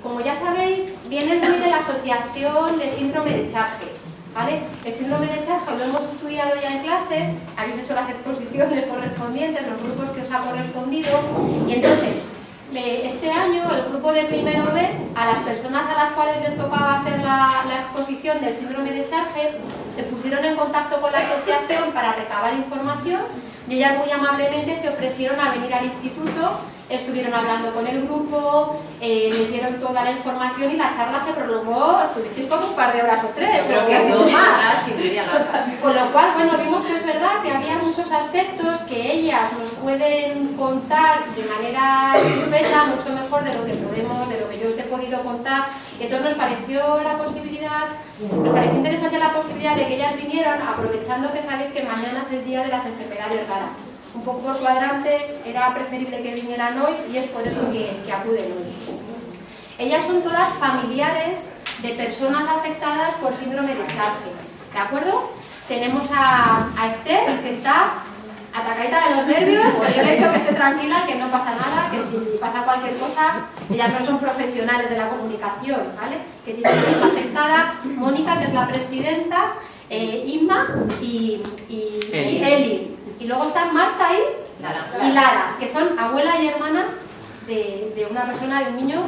Como ya sabéis, viene muy de la asociación de síndrome de Charge, ¿vale? El síndrome de Charge lo hemos estudiado ya en clase, habéis hecho las exposiciones correspondientes, los grupos que os ha correspondido, y entonces, este año el grupo de primero B, a las personas a las cuales les tocaba hacer la exposición del síndrome de Charge, se pusieron en contacto con la asociación para recabar información y ellas muy amablemente se ofrecieron a venir al instituto. Estuvieron hablando con el grupo, les dieron toda la información y la charla se prolongó, estuvisteis como un par de horas o tres. Yo creo que 2 horas y media largas. Con lo cual, bueno, vimos que es verdad que había muchos aspectos que ellas nos pueden contar de manera estupenda, mucho mejor de lo que yo os he podido contar. Y entonces nos pareció interesante la posibilidad de que ellas vinieran, aprovechando que sabéis que mañana es el día de las enfermedades raras. Un poco por cuadrante, era preferible que vinieran hoy y es por eso que acuden hoy. Ellas son todas familiares de personas afectadas por síndrome de Charge, ¿de acuerdo? Tenemos a Esther, que está atacadita de los nervios, pues yo le he dicho que esté tranquila, que no pasa nada, que si pasa cualquier cosa, ellas no son profesionales de la comunicación, ¿vale? Que tiene que estar afectada Mónica, que es la presidenta, Inma y Eli. Y luego están Marta y Lara, que son abuela y hermana de una persona, de un niño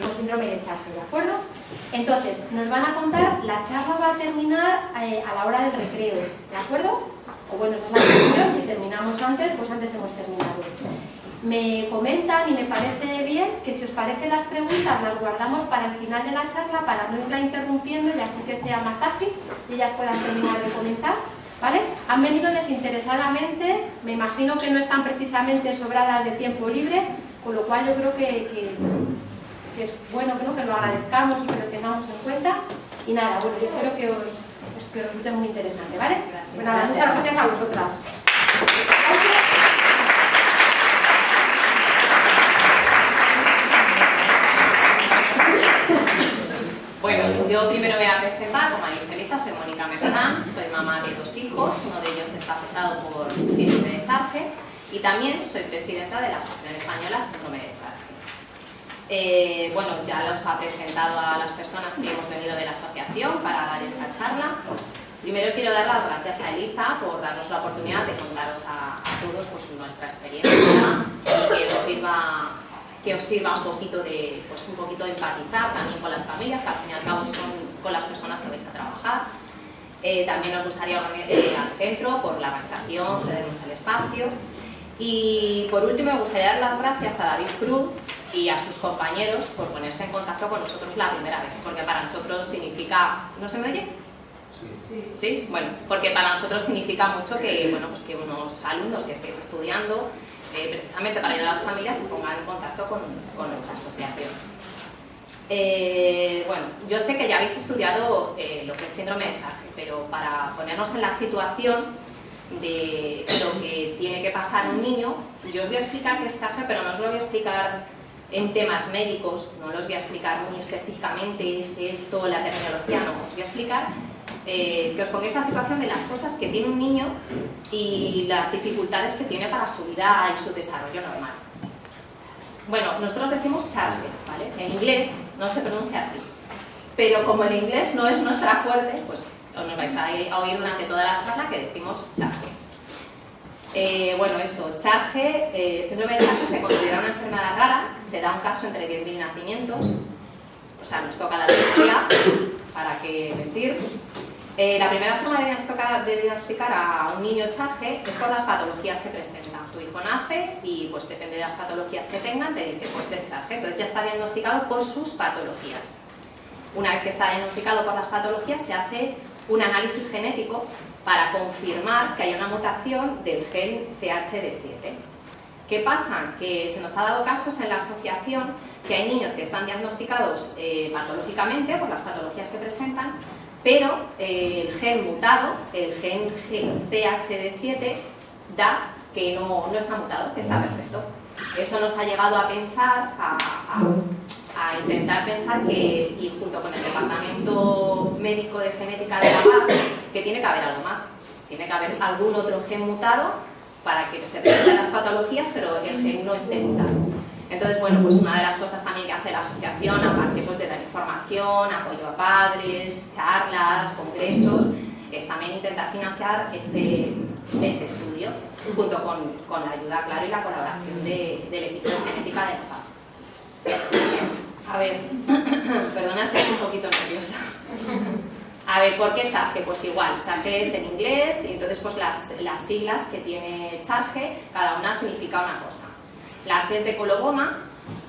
con síndrome de Charge, ¿de acuerdo? Entonces, nos van a contar, la charla va a terminar a la hora del recreo, ¿de acuerdo? O bueno, esa es la cuestión, si terminamos antes, pues antes hemos terminado. Me comentan y me parece bien que si os parece las preguntas las guardamos para el final de la charla para no irla interrumpiendo y así que sea más ágil y ellas puedan terminar de comentar. ¿Vale? Han venido desinteresadamente, me imagino que no están precisamente sobradas de tiempo libre, con lo cual yo creo que es bueno, creo que lo agradezcamos y que lo tengamos en cuenta. Y nada, bueno, yo espero que os resulte muy interesante, ¿vale? Pues nada, muchas gracias a vosotras. Bueno, yo primero voy a presentar, como ha dicho Elisa, soy Mónica Merzán, soy mamá de 2 hijos, uno de ellos está afectado por síndrome de Charge y también soy presidenta de la Asociación Española Síndrome de Charge. Bueno, ya los ha presentado a las personas que hemos venido de la asociación para dar esta charla. Primero quiero dar las gracias a Elisa por darnos la oportunidad de contaros a todos pues, nuestra experiencia y que os sirva un poquito de empatizar también con las familias, que al fin y al cabo son con las personas que vais a trabajar. También nos gustaría al centro por la organización, cedernos el espacio. Y por último me gustaría dar las gracias a David Cruz y a sus compañeros por ponerse en contacto con nosotros la primera vez, porque para nosotros significa... ¿No se me oye? Sí. Bueno, porque para nosotros significa mucho que, bueno, pues que unos alumnos que estéis estudiando precisamente para ayudar a las familias se pongan en contacto con nuestra asociación. Bueno, yo sé que ya habéis estudiado lo que es síndrome de Charge, pero para ponernos en la situación de lo que tiene que pasar un niño, yo os voy a explicar qué es Charge, pero no os lo voy a explicar en temas médicos, no los voy a explicar muy específicamente, es esto, la terminología, no, os voy a explicar que os pongáis en la situación de las cosas que tiene un niño y las dificultades que tiene para su vida y su desarrollo normal. Bueno, nosotros decimos Charge, ¿vale? En inglés no se pronuncia así, pero como el inglés no es nuestra fuerte, pues nos vais a oír durante toda la charla que decimos Charge. Bueno, eso, Charge, síndrome de Charge se considera una enfermedad rara, se da un caso entre 10.000 nacimientos, o sea, nos toca la lotería, para qué mentir. La primera forma de diagnosticar a un niño Charge es por las patologías que presenta. Tu hijo nace y pues depende de las patologías que tengan, te dice pues es Charge, entonces ya está diagnosticado por sus patologías. Una vez que está diagnosticado por las patologías se hace un análisis genético para confirmar que hay una mutación del gen CHD7. ¿Qué pasa? Que se nos ha dado casos en la asociación que hay niños que están diagnosticados patológicamente por las patologías que presentan, pero el gen mutado, el gen CHD7, da que no está mutado, que está perfecto. Eso nos ha llegado a pensar, a intentar pensar que, y junto con el Departamento Médico de Genética de la PAC, que tiene que haber algo más. Tiene que haber algún otro gen mutado para que se presenten las patologías, pero el gen no esté mutado. Entonces, bueno, pues una de las cosas también que hace la asociación, aparte formación, apoyo a padres, charlas, congresos, es también intentar financiar ese estudio, junto con la ayuda, claro, y la colaboración del equipo de genética de la paz. A ver, perdona si estoy un poquito nerviosa. A ver, ¿por qué Charge? Pues igual, Charge es en inglés y entonces pues las siglas que tiene Charge, cada una significa una cosa. La C es de coloboma,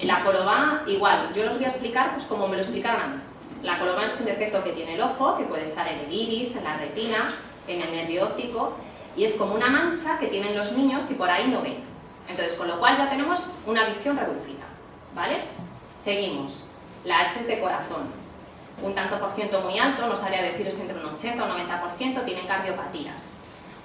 la coloboma igual, yo os voy a explicar pues como me lo explicaron a mí. La coloboma es un defecto que tiene el ojo, que puede estar en el iris, en la retina, en el nervio óptico, y es como una mancha que tienen los niños y por ahí no ven. Entonces, con lo cual ya tenemos una visión reducida, ¿vale? Seguimos. La H es de corazón. Un tanto por ciento muy alto, no sabría deciros entre un 80 o un 90%, tienen cardiopatías.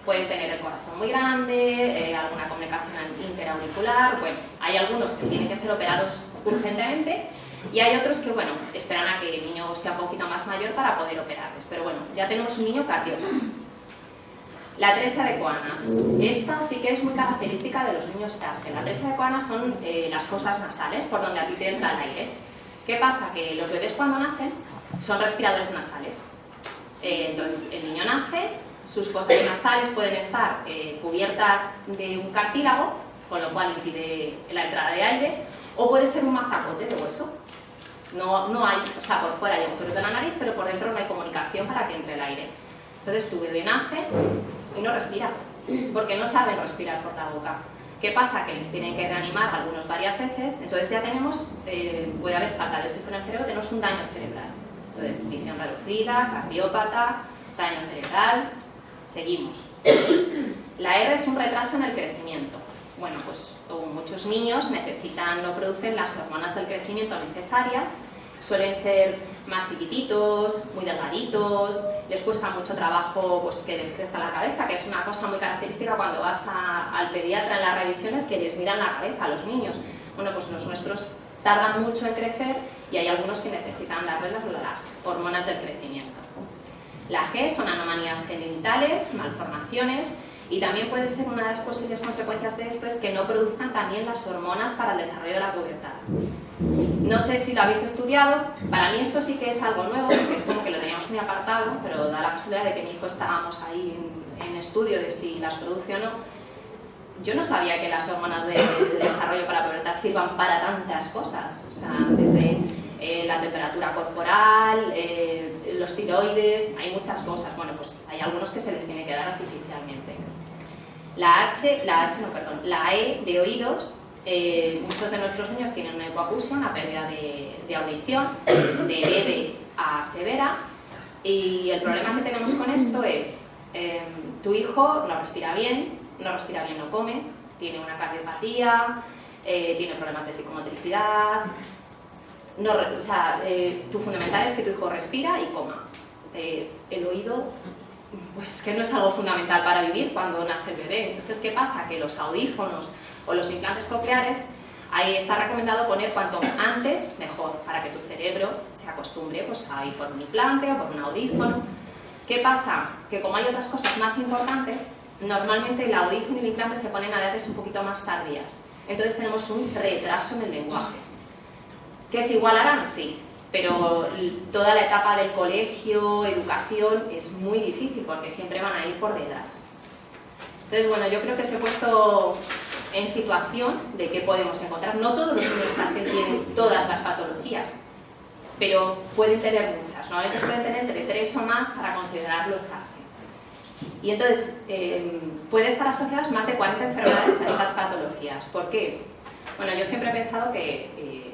Pueden tener el corazón muy grande, alguna comunicación interauricular, bueno, hay algunos que tienen que ser operados urgentemente y hay otros que, bueno, esperan a que el niño sea un poquito más mayor para poder operarles, pero bueno, ya tenemos un niño cardiópata. La atresia de Coanas. Esta sí que es muy característica de los niños Charge. La atresia de Coanas son las fosas nasales, por donde a ti te entra el aire. ¿Qué pasa? Que los bebés cuando nacen son respiradores nasales. Entonces, el niño nace, sus fosas nasales pueden estar cubiertas de un cartílago, con lo cual impide la entrada de aire, o puede ser un mazacote de hueso. No hay, o sea, por fuera hay agujeros de la nariz, pero por dentro no hay comunicación para que entre el aire. Entonces, tu bebé nace y no respira, porque no saben respirar por la boca. ¿Qué pasa? Que les tienen que reanimar algunos varias veces, entonces ya tenemos, puede haber falta de oxígeno en el cerebro, tenemos un daño cerebral. Entonces, visión reducida, cardiópata, daño cerebral, seguimos. La R es un retraso en el crecimiento. Bueno, pues muchos niños no producen las hormonas del crecimiento necesarias, suelen ser más chiquititos, muy delgaditos, les cuesta mucho trabajo pues, que les crezca la cabeza, que es una cosa muy característica cuando vas al pediatra en las revisiones, que les miran la cabeza a los niños. Bueno, pues los nuestros tardan mucho en crecer y hay algunos que necesitan darles las hormonas del crecimiento. La G son anomalías genitales, malformaciones, y también puede ser una de las posibles consecuencias de esto es que no produzcan también las hormonas para el desarrollo de la pubertad. No sé si lo habéis estudiado, para mí esto sí que es algo nuevo, porque es como que lo teníamos muy apartado, pero da la casualidad de que mi hijo estábamos ahí en estudio de si las produce o no. Yo no sabía que las hormonas de desarrollo para la pubertad sirvan para tantas cosas, o sea, desde la temperatura corporal, los tiroides, hay muchas cosas. Bueno, pues hay algunos que se les tiene que dar artificialmente. La E de oídos, muchos de nuestros niños tienen una hipoacusia, una pérdida de audición, de leve a severa, y el problema que tenemos con esto es, tu hijo no respira bien, no come, tiene una cardiopatía, tiene problemas de psicomotricidad, tu fundamental es que tu hijo respira y coma. El oído, pues que no es algo fundamental para vivir cuando nace el bebé. Entonces, ¿qué pasa? Que los audífonos o los implantes cocleares, ahí está recomendado poner cuanto antes mejor, para que tu cerebro se acostumbre pues, a ir por un implante o por un audífono. ¿Qué pasa? Que como hay otras cosas más importantes, normalmente el audífono y el implante se ponen a edades un poquito más tardías. Entonces tenemos un retraso en el lenguaje. ¿Que se igualarán? Sí, pero toda la etapa del colegio, educación, es muy difícil porque siempre van a ir por detrás. Entonces, bueno, yo creo que os he puesto en situación de qué podemos encontrar. No todos los niños Charge tienen todas las patologías, pero pueden tener muchas. Normalmente pueden tener entre 3 o más para considerarlo Charge. Y entonces, puede estar asociadas más de 40 enfermedades a estas patologías. ¿Por qué? Bueno, yo siempre he pensado que, y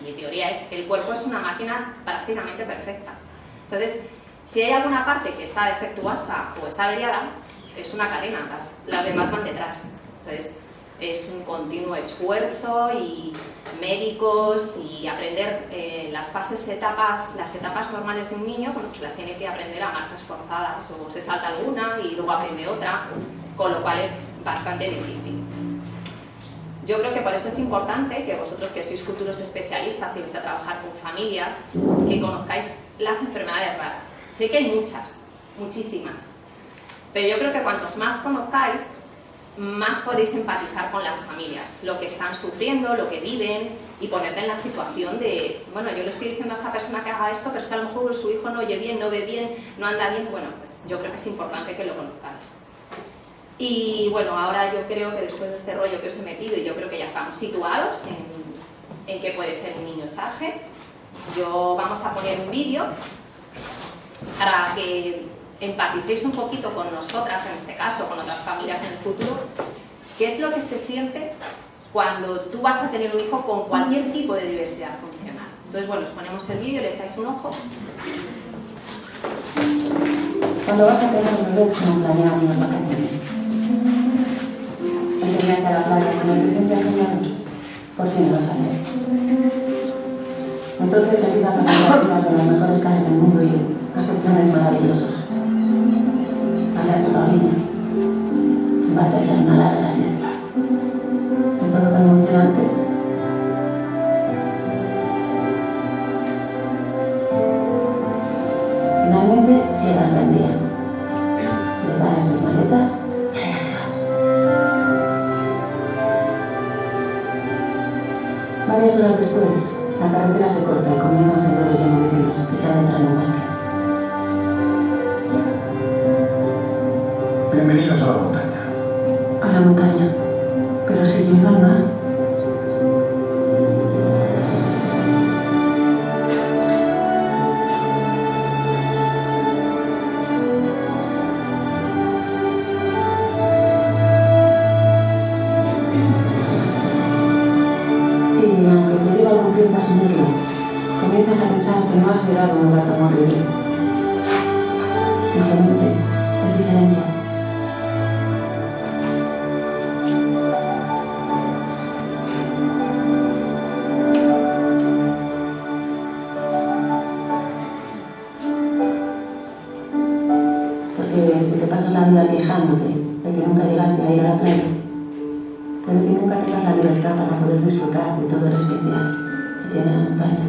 mi teoría es que el cuerpo es una máquina prácticamente perfecta. Entonces, si hay alguna parte que está defectuosa o está averiada, es una cadena, las demás van detrás. Entonces, es un continuo esfuerzo y médicos y aprender las etapas normales de un niño, bueno, pues las tiene que aprender a marchas forzadas o se salta alguna y luego aprende otra, con lo cual es bastante difícil. Yo creo que por eso es importante que vosotros que sois futuros especialistas y vais a trabajar con familias, que conozcáis las enfermedades raras. Sé que hay muchas, muchísimas, pero yo creo que cuantos más conozcáis, más podéis empatizar con las familias, lo que están sufriendo, lo que viven, y ponerte en la situación de, bueno, yo le estoy diciendo a esta persona que haga esto, pero es que a lo mejor su hijo no oye bien, no ve bien, no anda bien. Bueno, pues yo creo que es importante que lo conozcáis. Y bueno, ahora yo creo que después de este rollo que os he metido, y yo creo que ya estamos situados en qué puede ser un niño charge, vamos a poner un vídeo para que empaticéis un poquito con nosotras, en este caso, con otras familias en el futuro, qué es lo que se siente cuando tú vas a tener un hijo con cualquier tipo de diversidad funcional. Entonces, bueno, os ponemos el vídeo, le echáis un ojo. Cuando vas a tener un bebé es como planear unas vacaciones. Enseñarte a la playa con el que siempre has soñado, por fin lo vas a ver. Entonces empiezas a comprar de las mejores casas del mundo y hacer planes maravillosos. Vas a tu familia. Vas a echar una larga siesta. Es todo tan emocionante. Finalmente llega el buen día. Preparas tus maletas y allá te vas. Varias horas después, la carretera se corta y comienza un sendero lleno de pinos que se adentra en un bosque. Bienvenidos a la montaña. A la montaña. Pero si yo iba al mar. Y aunque te lleva algún tiempo asumirlo, comienzas a pensar que no has llegado a un lugar tan horrible. Simplemente es diferente. Porque si te pasas la vida quejándote de que nunca llegaste a ir a la playa, puede que nunca tengas la libertad para poder disfrutar de todo lo especial que tiene la montaña.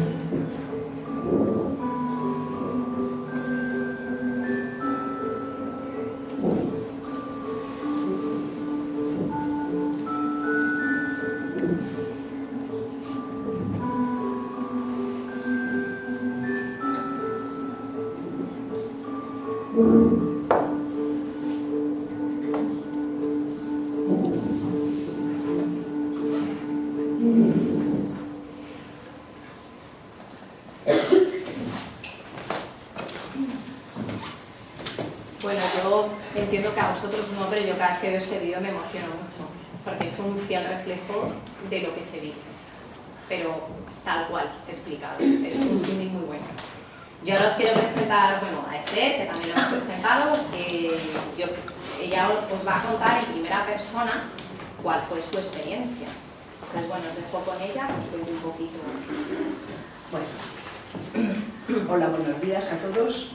Bueno, yo entiendo que a vosotros no, pero yo cada vez que veo este vídeo me emociono mucho, porque es un fiel reflejo de lo que se dice, pero tal cual explicado, es un símil muy bueno. Yo ahora os quiero presentar, bueno, a Esther, que también lo hemos presentado. Ella os va a contar en primera persona cuál fue su experiencia. Entonces, bueno, os dejo con ella, os cuento un poquito. Bueno, hola, buenos días a todos.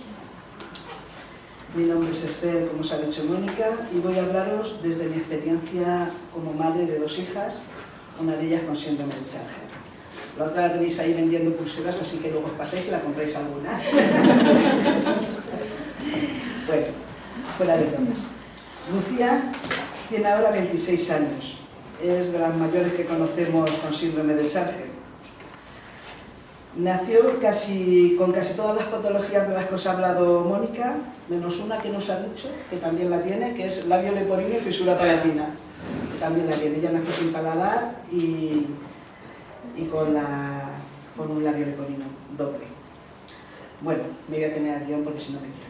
Mi nombre es Esther, como os ha dicho Mónica, y voy a hablaros desde mi experiencia como madre de 2 hijas, una de ellas con síndrome de Charge. La otra la tenéis ahí vendiendo pulseras, así que luego os paséis y la compráis alguna. Bueno, fuera de bromas. Lucía tiene ahora 26 años. Es de las mayores que conocemos con síndrome de Charge. Nació con casi todas las patologías de las que os ha hablado Mónica, menos una que nos ha dicho, que también la tiene, que es labio leporino y fisura palatina. Que también la tiene. Ella nació sin paladar y con un labio leporino doble. Bueno, me voy a tener al guión porque si no me pierdo.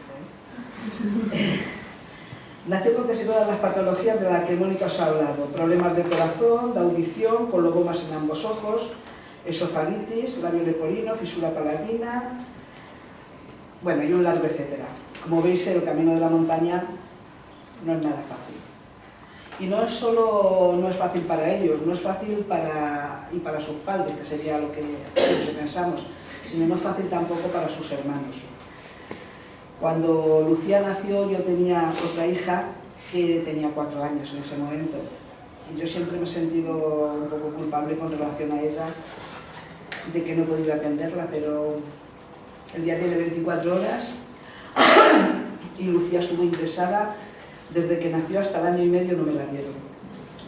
Nació con casi todas las patologías de las que Mónica os ha hablado. Problemas de corazón, de audición, con lobomas en ambos ojos, esofagitis, labio leporino, fisura palatina, bueno, y un largo etcétera. Como veis, el camino de la montaña no es nada fácil. Y no es fácil para ellos, no es fácil para sus padres, que sería lo que siempre pensamos, sino no es fácil tampoco para sus hermanos. Cuando Lucía nació, yo tenía otra hija que tenía 4 años en ese momento. Y yo siempre me he sentido un poco culpable con relación a ella, de que no he podido atenderla, pero el día tiene 24 horas y Lucía estuvo ingresada desde que nació hasta el año y medio, no me la dieron.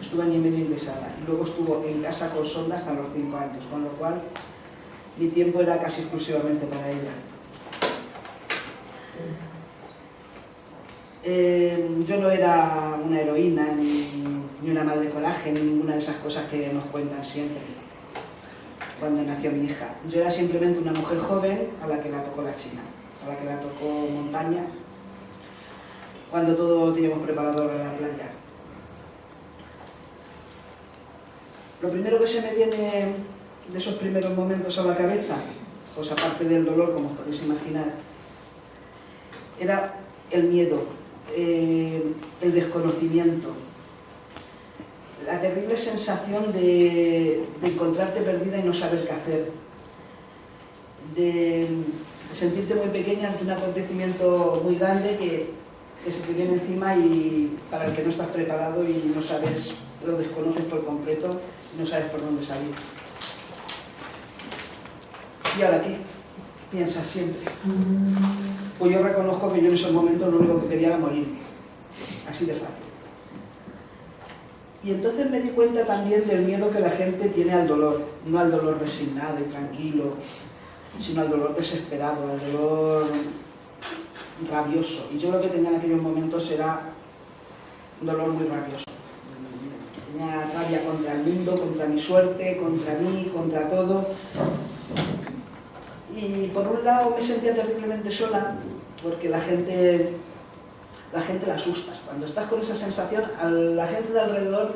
estuvo año y medio ingresada y luego estuvo en casa con sonda hasta los 5 años, con lo cual mi tiempo era casi exclusivamente para ella. Yo no era una heroína, ni una madre coraje, ni ninguna de esas cosas que nos cuentan siempre cuando nació mi hija. Yo era simplemente una mujer joven a la que la tocó la China, a la que la tocó montaña, cuando todo lo teníamos preparado para la playa. Lo primero que se me viene de esos primeros momentos a la cabeza, pues aparte del dolor, como os podéis imaginar, era el miedo, el desconocimiento, la terrible sensación de encontrarte perdida y no saber qué hacer, de sentirte muy pequeña ante un acontecimiento muy grande que se te viene encima y para el que no estás preparado y no sabes, lo desconoces por completo y no sabes por dónde salir. ¿Y ahora qué? Piensas siempre. Pues yo reconozco que yo en esos momentos lo único que quería era morirme. Así de fácil. Y entonces me di cuenta también del miedo que la gente tiene al dolor. No al dolor resignado y tranquilo, sino al dolor desesperado, al dolor rabioso. Y yo lo que tenía en aquellos momentos era un dolor muy rabioso. Tenía rabia contra el mundo, contra mi suerte, contra mí, contra todo. Y por un lado me sentía terriblemente sola, porque la gente la asustas. Cuando estás con esa sensación, a la gente de alrededor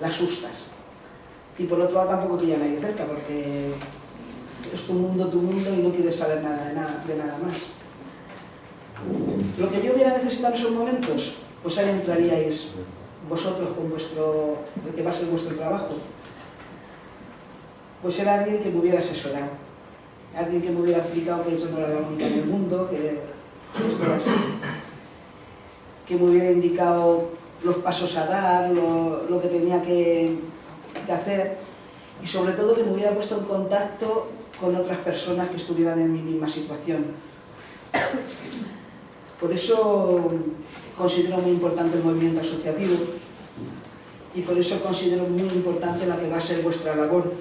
la asustas. Y por otro lado tampoco quería nadie cerca, porque es tu mundo y no quieres saber nada de nada más. Lo que yo hubiera necesitado en esos momentos, pues ahí entraríais vosotros con el que va a ser vuestro trabajo. Pues era alguien que me hubiera asesorado, alguien que me hubiera explicado que yo no era la única en el mundo, que esto era así, que me hubiera indicado los pasos a dar, lo que tenía que hacer, y sobre todo que me hubiera puesto en contacto con otras personas que estuvieran en mi misma situación. Por eso considero muy importante el movimiento asociativo y por eso considero muy importante la que va a ser vuestra labor.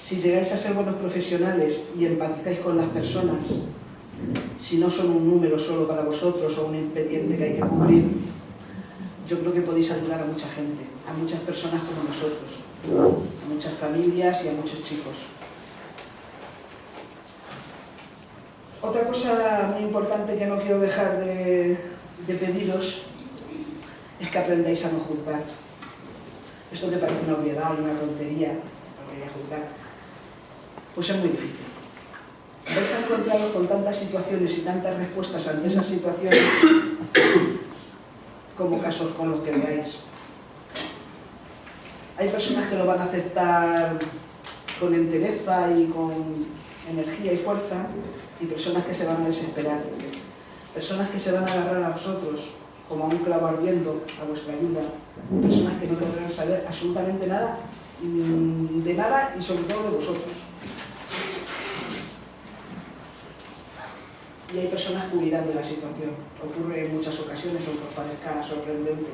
Si llegáis a ser buenos profesionales y empatizáis con las personas, si no son un número solo para vosotros o un expediente que hay que cubrir, yo creo que podéis ayudar a mucha gente, a muchas personas como nosotros, a muchas familias y a muchos chicos. Otra cosa muy importante que no quiero dejar de pediros es que aprendáis a no juzgar. Esto que parece una obviedad y una tontería, porque juzgar, pues es muy difícil. Vais a encontraros con tantas situaciones y tantas respuestas ante esas situaciones como casos con los que veáis. Hay personas que lo van a aceptar con entereza y con energía y fuerza, y personas que se van a desesperar, personas que se van a agarrar a vosotros como a un clavo ardiendo a vuestra ayuda, personas que no querrán saber absolutamente nada de nada y sobre todo de vosotros. Y hay personas que huirán de la situación. Ocurre en muchas ocasiones, aunque os parezca sorprendente.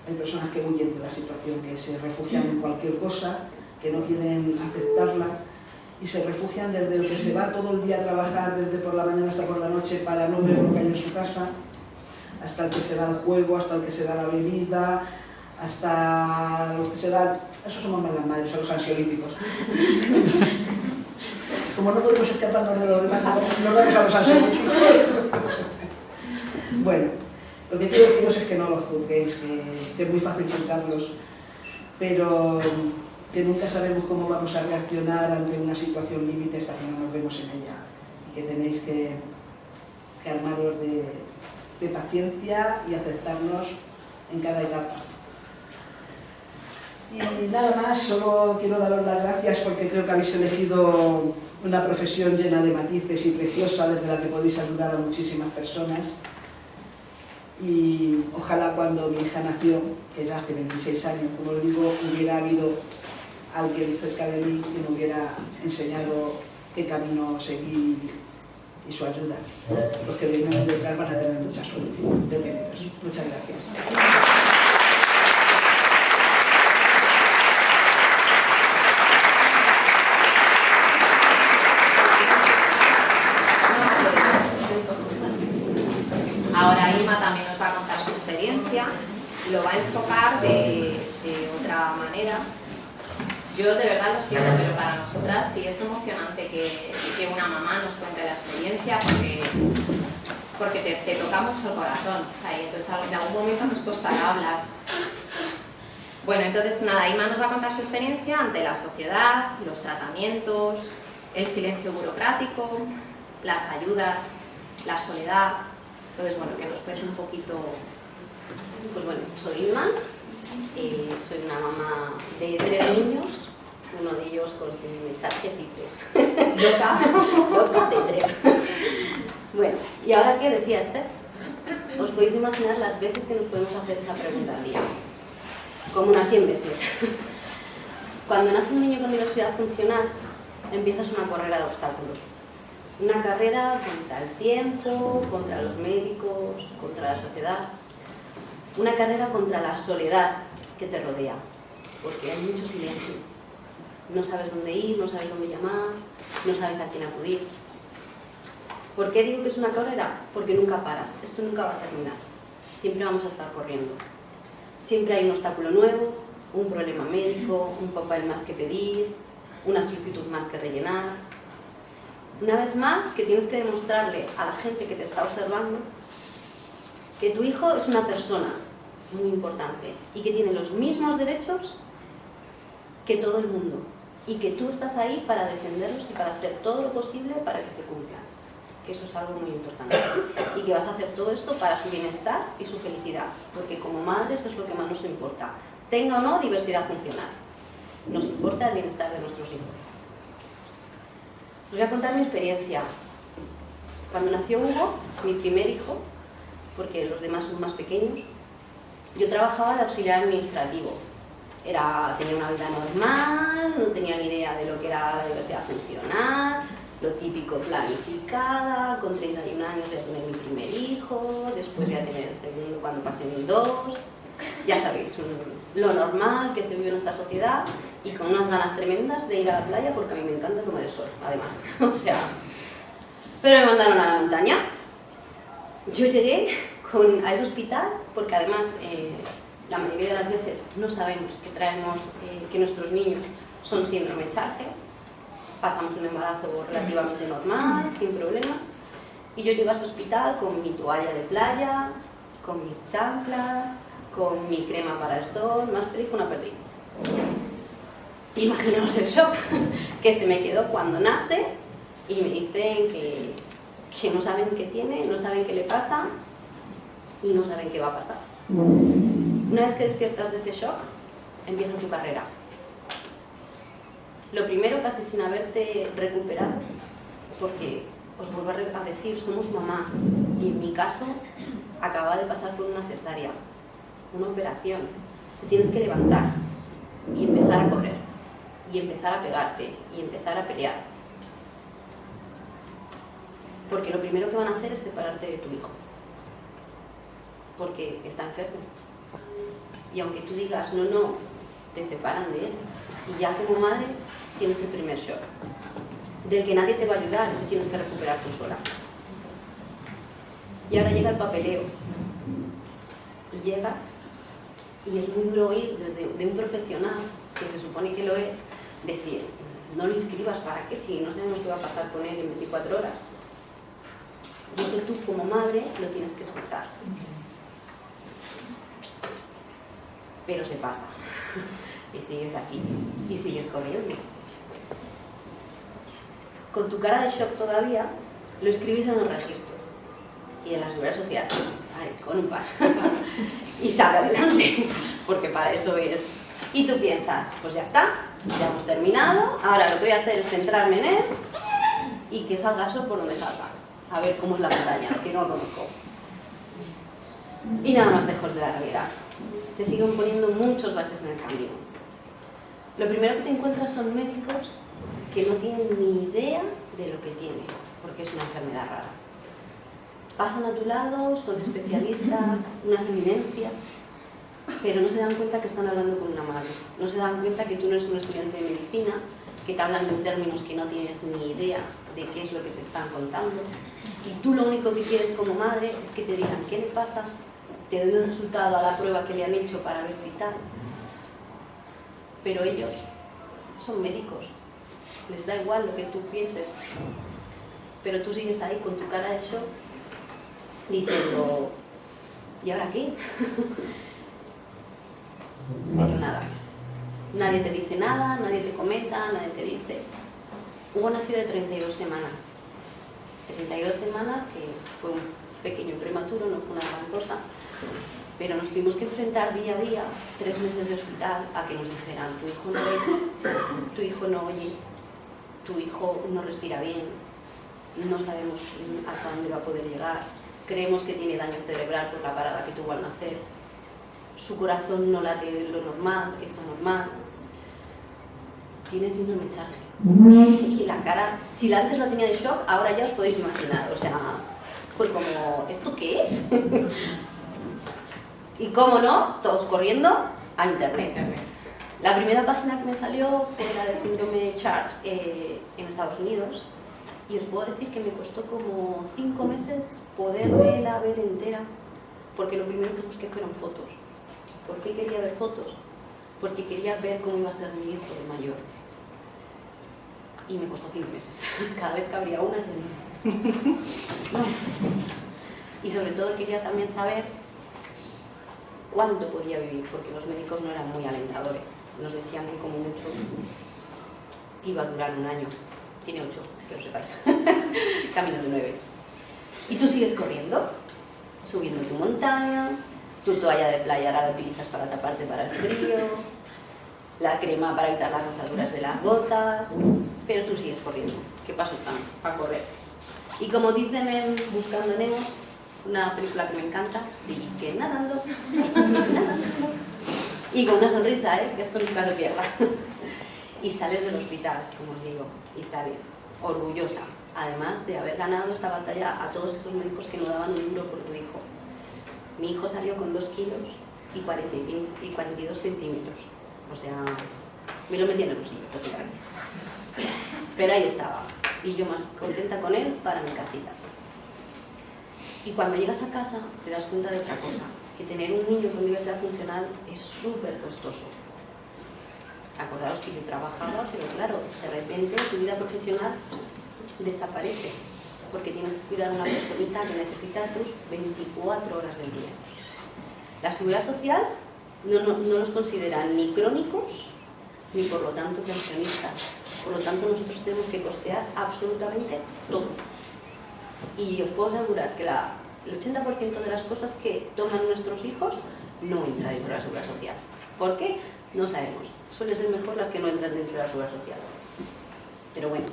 Hay personas que huyen de la situación, que se refugian en cualquier cosa, que no quieren aceptarla y se refugian desde el que se va todo el día a trabajar, desde por la mañana hasta por la noche, para no ver lo que hay en su casa, hasta el que se da el juego, hasta el que se da la bebida, hasta los que se da... Eso somos más las madres, a los ansiolíticos. Como no podemos escaparnos de los demás, nos vamos a los ansiolíticos. Bueno, lo que quiero deciros es que no los juzguéis, que es muy fácil juzgarlos, pero que nunca sabemos cómo vamos a reaccionar ante una situación límite hasta que no nos vemos en ella, y que tenéis que armaros de paciencia y aceptarnos en cada etapa. Y nada más, solo quiero daros las gracias porque creo que habéis elegido una profesión llena de matices y preciosa, desde la que podéis ayudar a muchísimas personas. Y ojalá cuando mi hija nació, que ya hace 26 años, como lo digo, hubiera habido alguien cerca de mí que me hubiera enseñado qué camino seguir y su ayuda. Los que vienen detrás van a tener mucha suerte de teneros. Muchas gracias. Ahora Ima también nos va a contar su experiencia, lo va a enfocar de otra manera. Yo de verdad lo siento, pero para nosotras sí es emocionante que una mamá nos cuente la experiencia porque te toca mucho el corazón, o sea, y entonces en algún momento nos costará hablar. Bueno, entonces nada, Ima nos va a contar su experiencia ante la sociedad, los tratamientos, el silencio burocrático, las ayudas, la soledad. Entonces, bueno, que nos cuente un poquito. Pues bueno, soy Ima, soy una mamá de 3 niños, uno de ellos con mechajes y 3. Loca de 3. Bueno, ¿y ahora qué decía Esther? Os podéis imaginar las veces que nos podemos hacer esa pregunta al día. Como unas 100 veces. Cuando nace un niño con diversidad funcional, empiezas una carrera de obstáculos. Una carrera contra el tiempo, contra los médicos, contra la sociedad. Una carrera contra la soledad que te rodea, porque hay mucho silencio. No sabes dónde ir, no sabes dónde llamar, no sabes a quién acudir. ¿Por qué digo que es una carrera? Porque nunca paras, esto nunca va a terminar. Siempre vamos a estar corriendo. Siempre hay un obstáculo nuevo, un problema médico, un papel más que pedir, una solicitud más que rellenar. Una vez más, que tienes que demostrarle a la gente que te está observando que tu hijo es una persona muy importante y que tiene los mismos derechos que todo el mundo y que tú estás ahí para defenderlos y para hacer todo lo posible para que se cumplan, que eso es algo muy importante, y que vas a hacer todo esto para su bienestar y su felicidad, porque como madres es lo que más nos importa, tenga o no diversidad funcional, nos importa el bienestar de nuestros hijos. Os voy a contar mi experiencia. Cuando nació Hugo, mi primer hijo, porque los demás son más pequeños, yo trabajaba de auxiliar administrativo. Tenía una vida normal, no tenía ni idea de lo que era la diversidad funcional, lo típico planificada, con 31 años voy a tener mi primer hijo, después voy a tener el segundo cuando pasen 2, ya sabéis, lo normal que se vive en esta sociedad, y con unas ganas tremendas de ir a la playa porque a mí me encanta tomar el sol, además. Pero me mandaron a la montaña. Yo llegué a ese hospital porque además la mayoría de las veces no sabemos que nuestros niños son síndrome Charge. Pasamos un embarazo relativamente normal, sin problemas. Y yo llegué a ese hospital con mi toalla de playa, con mis chanclas, con mi crema para el sol, más feliz que una perdiz. Imaginaos el shock que se me quedó cuando nace y me dicen que no saben qué tiene, no saben qué le pasa y no saben qué va a pasar. Una vez que despiertas de ese shock, empieza tu carrera. Lo primero, casi sin haberte recuperado, porque os vuelvo a decir, somos mamás y en mi caso acababa de pasar por una cesárea, una operación. Te tienes que levantar y empezar a correr, y empezar a pegarte, y empezar a pelear. Porque lo primero que van a hacer es separarte de tu hijo, porque está enfermo. Y aunque tú digas, no, te separan de él. Y ya como madre tienes el primer shock, del que nadie te va a ayudar, y tienes que recuperar tú sola. Y ahora llega el papeleo. Y llegas, y es muy duro oír de un profesional, que se supone que lo es, decir, no lo inscribas, ¿para qué? Si no sabemos qué va a pasar con él en 24 horas. Y eso tú como madre lo tienes que escuchar. Pero se pasa. Y sigues aquí. Y sigues corriendo. Con tu cara de shock todavía, lo escribís en el registro. Y en la seguridad social. Ay, con un par. Y sale adelante. Porque para eso es. Y tú piensas, pues ya está. Ya hemos terminado. Ahora lo que voy a hacer es centrarme en él. Y que salga eso por donde salga. A ver cómo es la montaña, que no lo conozco. Y nada más lejos de la realidad. Te siguen poniendo muchos baches en el camino. Lo primero que te encuentras son médicos que no tienen ni idea de lo que tienen, porque porque es una enfermedad rara. Pasan a tu lado, son especialistas, unas eminencias, pero no se dan cuenta que están hablando con una madre. No se dan cuenta que tú no eres un estudiante de medicina, que te hablan en términos que no tienes ni idea de qué es lo que te están contando. Y tú lo único que quieres como madre es que te digan qué le pasa, te den el resultado a la prueba que le han hecho para ver si tal. Pero ellos son médicos, les da igual lo que tú pienses. Pero tú sigues ahí con tu cara de shock, diciendo, ¿y ahora qué? Pero nada, nadie te dice nada, nadie te comenta, nadie te dice. Hugo nació de 32 semanas. 32 semanas, que fue un pequeño prematuro, no fue una gran cosa, pero nos tuvimos que enfrentar día a día, 3 meses de hospital, a que nos dijeran, tu hijo no ve, tu hijo no oye, tu hijo no respira bien, no sabemos hasta dónde va a poder llegar, creemos que tiene daño cerebral por la parada que tuvo al nacer, su corazón no late lo normal, es anormal, tiene síndrome Charge. Y la cara, si antes la tenía de shock, ahora ya os podéis imaginar, o sea, fue como, ¿esto qué es? Y cómo no, todos corriendo a internet. La primera página que me salió fue la de síndrome Charge en Estados Unidos, y os puedo decir que me costó como 5 meses poderla ver entera, porque lo primero que busqué fueron fotos. ¿Por qué quería ver fotos? Porque quería ver cómo iba a ser mi hijo de mayor. Y me costó 5 meses. Cada vez que abría una, y sobre todo quería también saber cuánto podía vivir, porque los médicos no eran muy alentadores. Nos decían que como mucho iba a durar 1 año. Tiene 8, que lo sepáis. Camino de 9. Y tú sigues corriendo, subiendo tu montaña, tu toalla de playa ahora la utilizas para taparte para el frío, la crema para evitar las rozaduras de las botas, pero tú sigues corriendo. ¿Qué paso están? A correr. Y como dicen en Buscando a Nemo, una película que me encanta, sigue nadando, sigue nadando. Y con una sonrisa, que esto nunca se pierda. Y sales del hospital, como os digo, y sales orgullosa, además de haber ganado esta batalla a todos estos médicos que no daban un duro por tu hijo. Mi hijo salió con 2 kilos y 42 centímetros. O sea, me lo metí en el bolsillo, prácticamente. Pero ahí estaba, y yo más contenta con él para mi casita. Y cuando llegas a casa te das cuenta de otra cosa, que tener un niño con diversidad funcional es súper costoso. Acordaos que yo trabajaba, pero claro, de repente tu vida profesional desaparece, porque tienes que cuidar a una personita que necesita tus 24 horas del día. La seguridad social no los consideran ni crónicos, ni por lo tanto pensionistas. Por lo tanto, nosotros tenemos que costear absolutamente todo. Y os puedo asegurar que el 80% de las cosas que toman nuestros hijos no entra dentro de la seguridad social. ¿Por qué? No sabemos. Suelen ser mejor las que no entran dentro de la seguridad social. Pero bueno,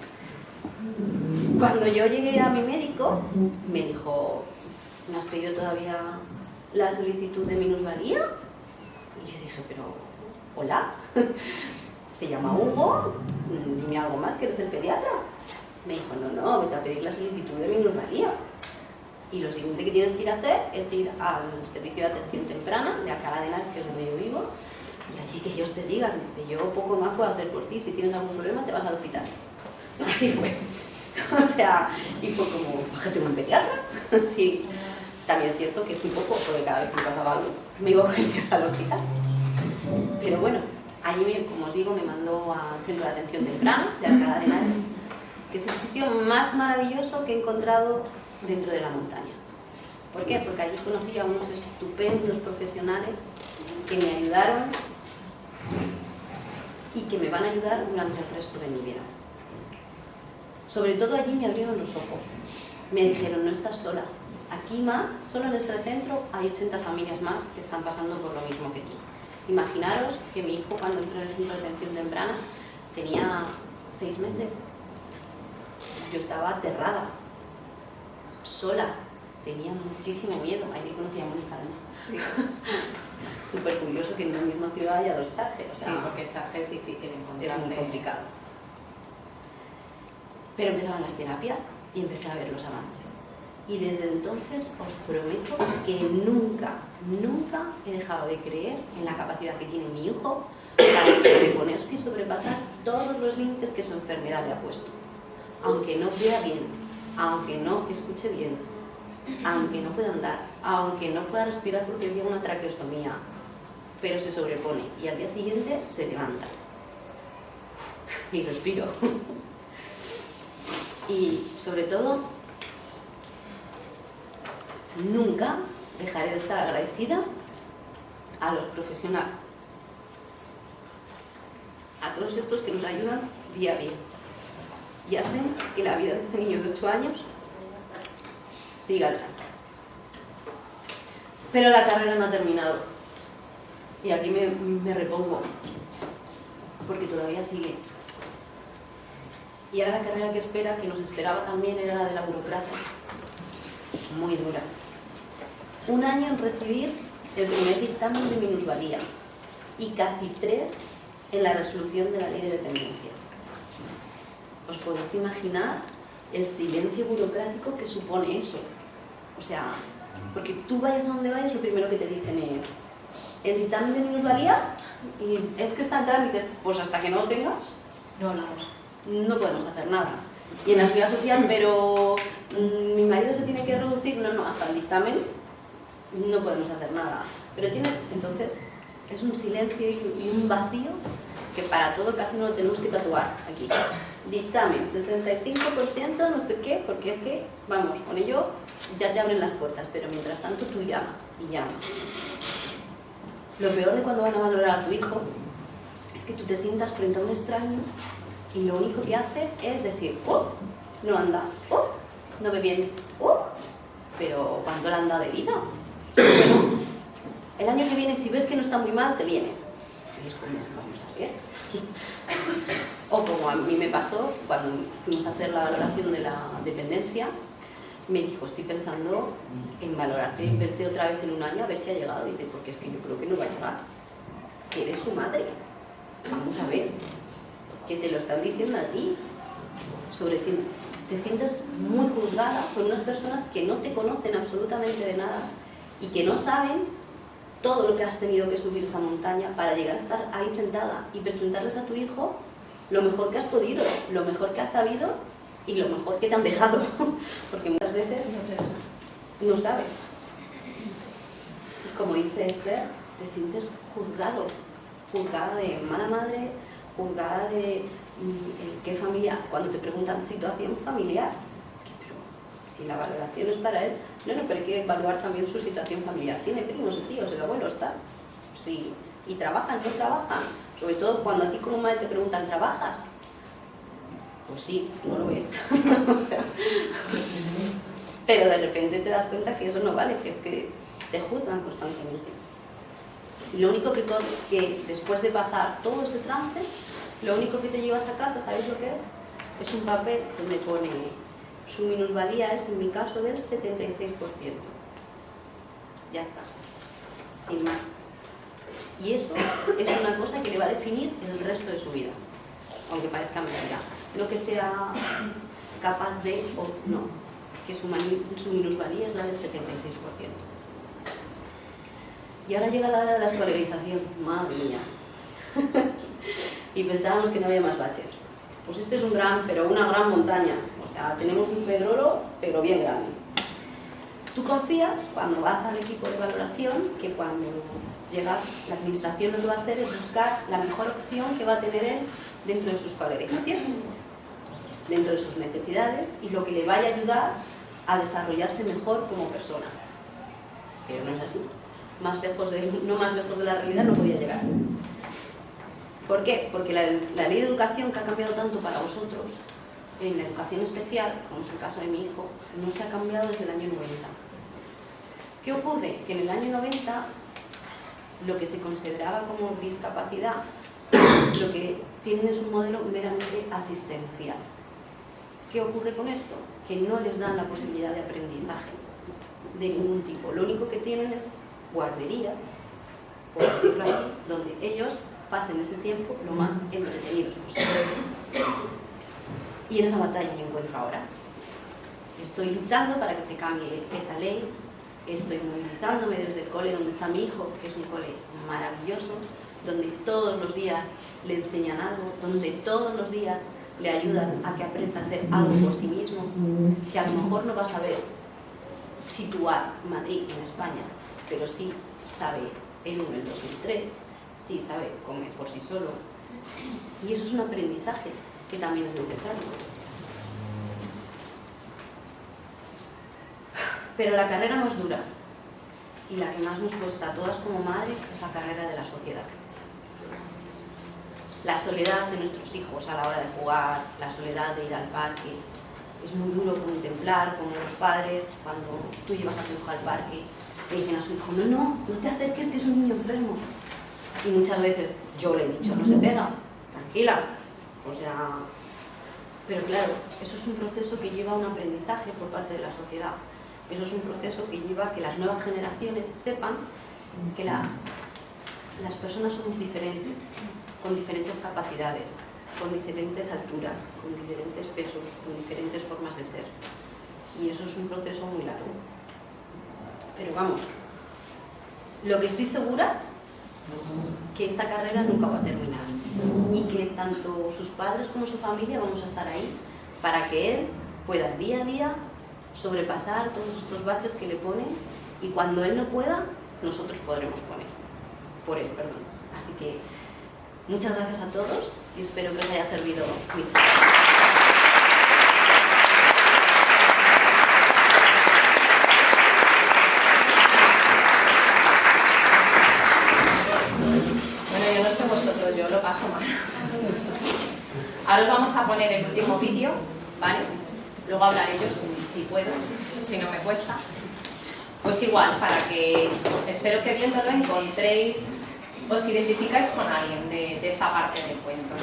cuando yo llegué a mi médico, me dijo, ¿no has pedido todavía la solicitud de minusvalía? Y yo dije, pero, ¿hola? Se llama Hugo, dime algo más, que eres el pediatra. Me dijo, no, vete a pedir la solicitud de minusvalía. Y lo siguiente que tienes que ir a hacer es ir al servicio de atención temprana de Alcalá de Henares, que es donde yo vivo, y allí que ellos te digan, que yo poco más puedo hacer por ti, si tienes algún problema te vas al hospital. Así fue. O sea, y fue como, bájate un pediatra. Sí, también es cierto que fui poco, porque cada vez que me pasaba algo me iba a urgencias al hospital. Pero bueno, allí, como os digo, me mandó al centro de atención temprana de Alcalá de Henares, que es el sitio más maravilloso que he encontrado dentro de la montaña. ¿Por qué? Porque allí conocí a unos estupendos profesionales que me ayudaron y que me van a ayudar durante el resto de mi vida. Sobre todo allí me abrieron los ojos. Me dijeron, no estás sola. Aquí más, solo en este centro, hay 80 familias más que están pasando por lo mismo que tú. Imaginaros que mi hijo, cuando entró en el centro de atención temprana, tenía 6 meses. Yo estaba aterrada, sola, tenía muchísimo miedo. Ahí conocí a Mónica además. Sí. Súper curioso que en la misma ciudad haya 2 Charge. O sea, sí, porque Charge es difícil encontrar. es muy complicado. Pero empezaron las terapias y empecé a ver los avances. Y desde entonces os prometo que nunca, nunca he dejado de creer en la capacidad que tiene mi hijo para sobreponerse y sobrepasar todos los límites que su enfermedad le ha puesto. Aunque no vea bien, aunque no escuche bien, aunque no pueda andar, aunque no pueda respirar porque lleva una traqueostomía, pero se sobrepone y al día siguiente se levanta y respiro. Y sobre todo, nunca dejaré de estar agradecida a los profesionales, a todos estos que nos ayudan día a día y hacen que la vida de este niño de 8 años siga adelante. Pero la carrera no ha terminado y aquí me repongo porque todavía sigue. Y ahora la carrera que nos esperaba también era la de la burocracia, muy dura. 1 año en recibir el primer dictamen de minusvalía y casi 3 en la resolución de la ley de dependencia. ¿Os podéis imaginar el silencio burocrático que supone eso? O sea, porque tú vayas a donde vayas, lo primero que te dicen es el dictamen de minusvalía y es que está en trámite, pues hasta que no lo tengas, no podemos hacer nada. Y en la seguridad social, pero mi marido se tiene que reducir, no, hasta el dictamen no podemos hacer nada. Pero entonces, es un silencio y un vacío que para todo casi no lo tenemos que tatuar aquí. Dictamen, 65%, no sé qué, porque es que, vamos, con ello ya te abren las puertas, pero mientras tanto tú llamas y llamas. Lo peor de cuando van a valorar a tu hijo es que tú te sientas frente a un extraño y lo único que hace es decir, oh, no anda, oh, no ve bien, oh, pero ¿cuánto le anda de vida? Bueno, el año que viene, si ves que no está muy mal, te vienes. Y es como, vamos a ver. O como a mí me pasó cuando fuimos a hacer la valoración de la dependencia, me dijo, estoy pensando en valorarte y verte otra vez en 1 año a ver si ha llegado. Y dice, porque es que yo creo que no va a llegar. Que eres su madre. Vamos a ver. Que te lo están diciendo a ti. Sobre si te sientes muy juzgada por unas personas que no te conocen absolutamente de nada y que no saben todo lo que has tenido que subir esa montaña para llegar a estar ahí sentada y presentarles a tu hijo lo mejor que has podido, lo mejor que has sabido y lo mejor que te han dejado, porque muchas veces no sabes. Como dice Esther, te sientes juzgada de mala madre, juzgada de qué familia, cuando te preguntan situación familiar, pero si la valoración es para él, no, pero hay que evaluar también su situación familiar. ¿Tiene primos, tíos, el abuelo está? Sí. ¿Y trabajan? ¿No trabajan? Sobre todo cuando a ti como madre te preguntan, ¿trabajas? Pues sí, no lo ves. O sea, pero de repente te das cuenta que eso no vale, que es que te juzgan constantemente. Y lo único que después de pasar todo ese trance, lo único que te llevas a casa, ¿sabéis lo que es? Es un papel donde pone su minusvalía es, en mi caso, del 76%. Ya está, sin más. Y eso es una cosa que le va a definir el resto de su vida, aunque parezca mentira. No que sea capaz de, o no, que su minusvalía es la del 76%. Y ahora llega la hora de la escolarización, madre mía. Y pensábamos que no había más baches. Pues este es una gran montaña. O sea, tenemos un pedrolo, pero bien grande. Tú confías, cuando vas al equipo de valoración, que cuando llegas, la administración lo que va a hacer es buscar la mejor opción que va a tener él dentro de su escolarización, dentro de sus necesidades y lo que le vaya a ayudar a desarrollarse mejor como persona. Pero no es así. No más lejos de la realidad no podía llegar. ¿Por qué? Porque la ley de educación, que ha cambiado tanto para vosotros, en la educación especial, como es el caso de mi hijo, no se ha cambiado desde el año 90. ¿Qué ocurre? Que en el año 90 lo que se consideraba como discapacidad, lo que tienen es un modelo meramente asistencial. ¿Qué ocurre con esto? Que no les dan la posibilidad de aprendizaje de ningún tipo. Lo único que tienen es guarderías, por decirlo así, donde ellos pasen ese tiempo lo más entretenidos posible. Y en esa batalla me encuentro ahora. Estoy luchando para que se cambie esa ley, estoy movilizándome desde el cole donde está mi hijo, que es un cole maravilloso, donde todos los días le enseñan algo, donde todos los días le ayudan a que aprenda a hacer algo por sí mismo, que a lo mejor no va a saber situar Madrid en España, pero sí sabe el 1, el 2, el 3, sí sabe comer por sí solo. Y eso es un aprendizaje que también es necesario. Pero la carrera más dura y la que más nos cuesta a todas como madre es la carrera de la sociedad. La soledad de nuestros hijos a la hora de jugar, la soledad de ir al parque. Es muy duro contemplar como los padres, cuando tú llevas a tu hijo al parque, le dicen a su hijo, no te acerques, que es un niño enfermo. Y muchas veces yo le he dicho, no se pega, tranquila. O sea, pero claro, eso es un proceso que lleva a un aprendizaje por parte de la sociedad. Eso es un proceso que lleva a que las nuevas generaciones sepan que las personas somos diferentes, con diferentes capacidades, con diferentes alturas, con diferentes pesos, con diferentes formas de ser. Y eso es un proceso muy largo. Pero vamos, lo que estoy segura que esta carrera nunca va a terminar y que tanto sus padres como su familia vamos a estar ahí para que él pueda día a día sobrepasar todos estos baches que le ponen, y cuando él no pueda, nosotros podremos poner por él, perdón. Así que muchas gracias a todos y espero que os haya servido mi charla. Bueno, yo no sé vosotros, yo lo paso mal. Ahora os vamos a poner el último vídeo, ¿vale? Luego hablaré yo si puedo, si no me cuesta. Pues igual, para que, espero que viéndolo encontréis, os identificáis con alguien de esta parte del cuento.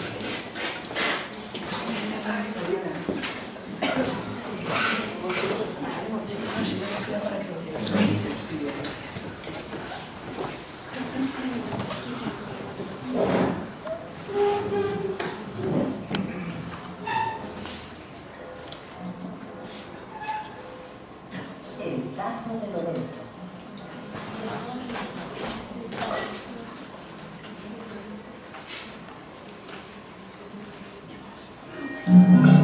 El caso de Lorenzo.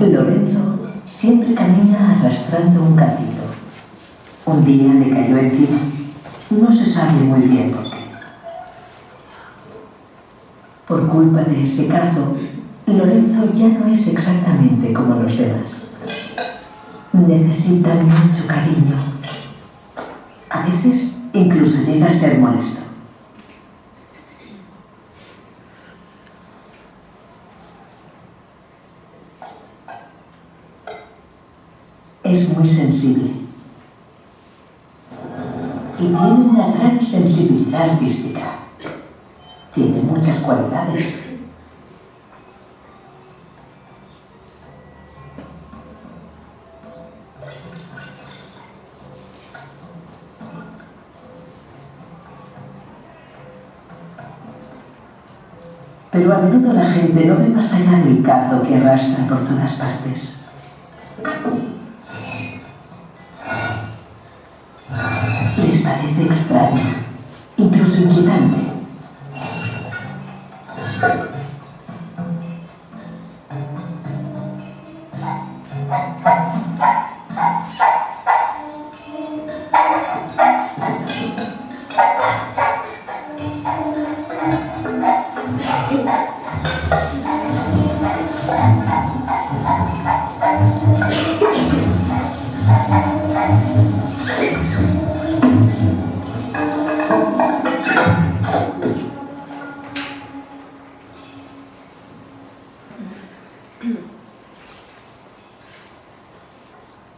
Lorenzo siempre camina arrastrando un cacito. Un día le cayó encima. No se sabe muy bien por qué. Por culpa de ese cazo, Lorenzo ya no es exactamente como los demás. Necesita mucho cariño. A veces incluso llega a ser molesto. Es muy sensible y tiene una gran sensibilidad artística. Tiene muchas cualidades. Pero a menudo la gente no ve más allá del cazo que arrastra por todas partes. Les parece extraño, incluso inquietante.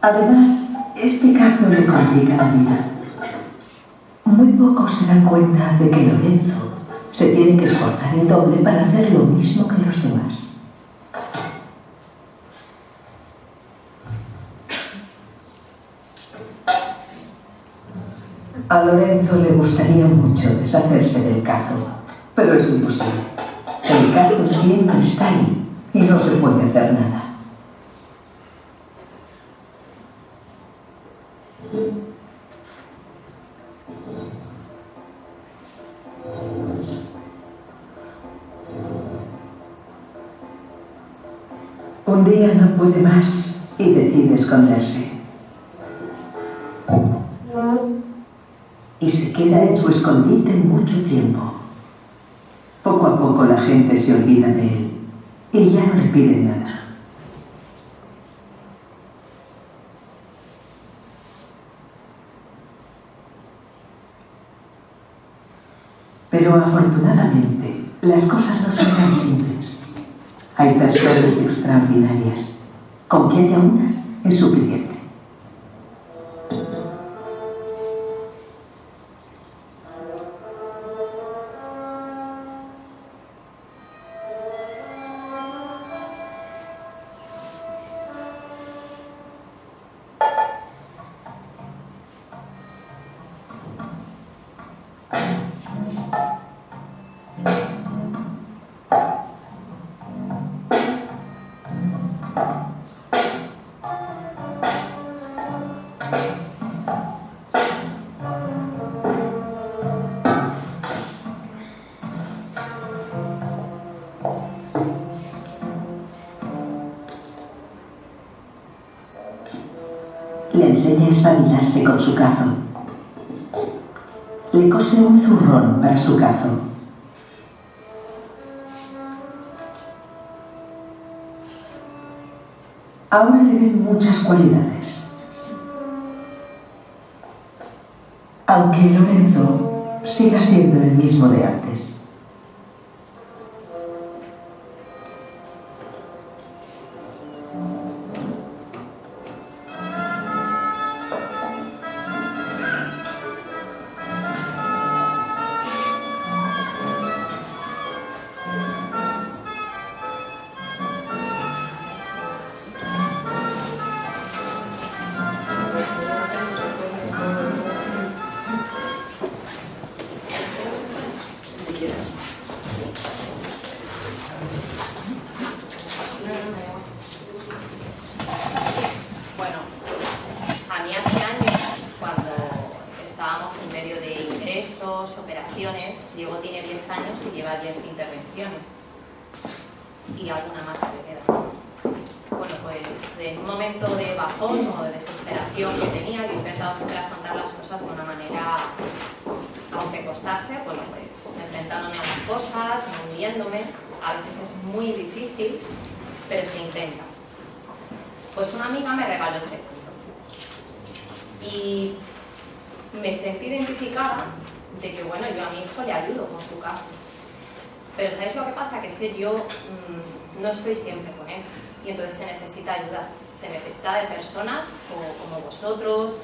Además, este caso le complica la vida. Muy pocos se dan cuenta de que Lorenzo se tiene que esforzar el doble para hacer lo mismo que los demás. A Lorenzo le gustaría mucho deshacerse del cazo, pero es imposible. El cazo siempre está ahí y no se puede hacer nada. Un día no puede más y decide esconderse. Y se queda en su escondite mucho tiempo. Poco a poco la gente se olvida de él y ya no le pide nada. Pero afortunadamente, las cosas no son tan simples. Hay personas extraordinarias. Con que haya una es suficiente. Le enseña a espabilarse con su cazo. Le cose un zurrón para su cazo. Ahora le ven muchas cualidades. Aunque Lorenzo siga siendo el mismo de antes. Bueno, a mí hace años, cuando estábamos en medio de ingresos, operaciones, Diego tiene 10 años y lleva 10 intervenciones. Y alguna más que le queda. Bueno, pues en un momento de bajón o de desesperación que tenía, yo he intentado siempre afrontar las cosas de una manera, aunque costase, bueno, pues enfrentándome a las cosas, no hundiéndome. A veces es muy difícil, pero se intenta. Pues una amiga me regaló este cuento y me sentí identificada de que, bueno, yo a mi hijo le ayudo con su caso. Pero ¿sabéis lo que pasa? Que es que yo no estoy siempre con él y entonces se necesita ayuda. Se necesita de personas como vosotros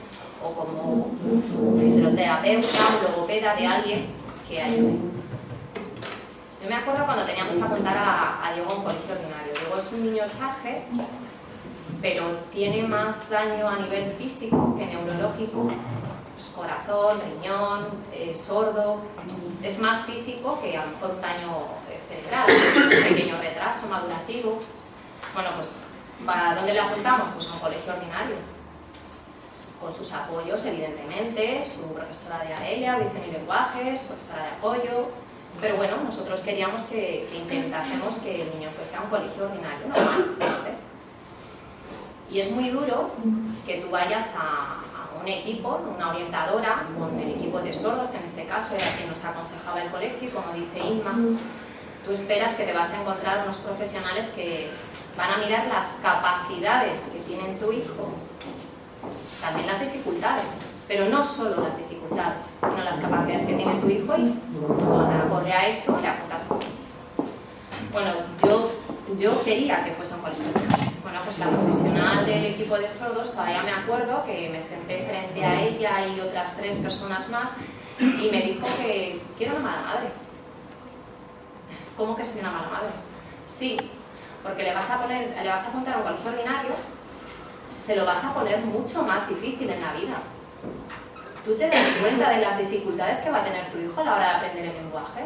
o como un fisioterapeuta, un logopeda, de alguien que ayude. Yo me acuerdo cuando teníamos que apuntar a Diego a un colegio ordinario. Diego es un niño charge, pero tiene más daño a nivel físico que neurológico. Pues corazón, riñón, sordo. Es más físico que a lo mejor un daño cerebral, un pequeño retraso madurativo. Bueno, pues ¿para dónde le apuntamos? Pues a un colegio ordinario. Con sus apoyos, evidentemente, su profesora de AELA, audición y lenguaje, su profesora de apoyo. Pero bueno, nosotros queríamos que intentásemos que el niño fuese a un colegio ordinario normal. Y es muy duro que tú vayas a un equipo, una orientadora, con el equipo de sordos, en este caso era quien nos aconsejaba el colegio, y como dice Inma, tú esperas que te vas a encontrar unos profesionales que van a mirar las capacidades que tiene tu hijo, también las dificultades, pero no solo las dificultades, sino las capacidades que tiene tu hijo y acorde a eso le apuntas a un colegio. Bueno, yo quería que fuese un colegio. Bueno, pues la profesional del equipo de sordos, todavía me acuerdo que me senté frente a ella y otras 3 personas más y me dijo que era una mala madre. ¿Cómo que soy una mala madre? Sí, porque le vas a apuntar a un colegio ordinario, se lo vas a poner mucho más difícil en la vida. ¿Tú te das cuenta de las dificultades que va a tener tu hijo a la hora de aprender el lenguaje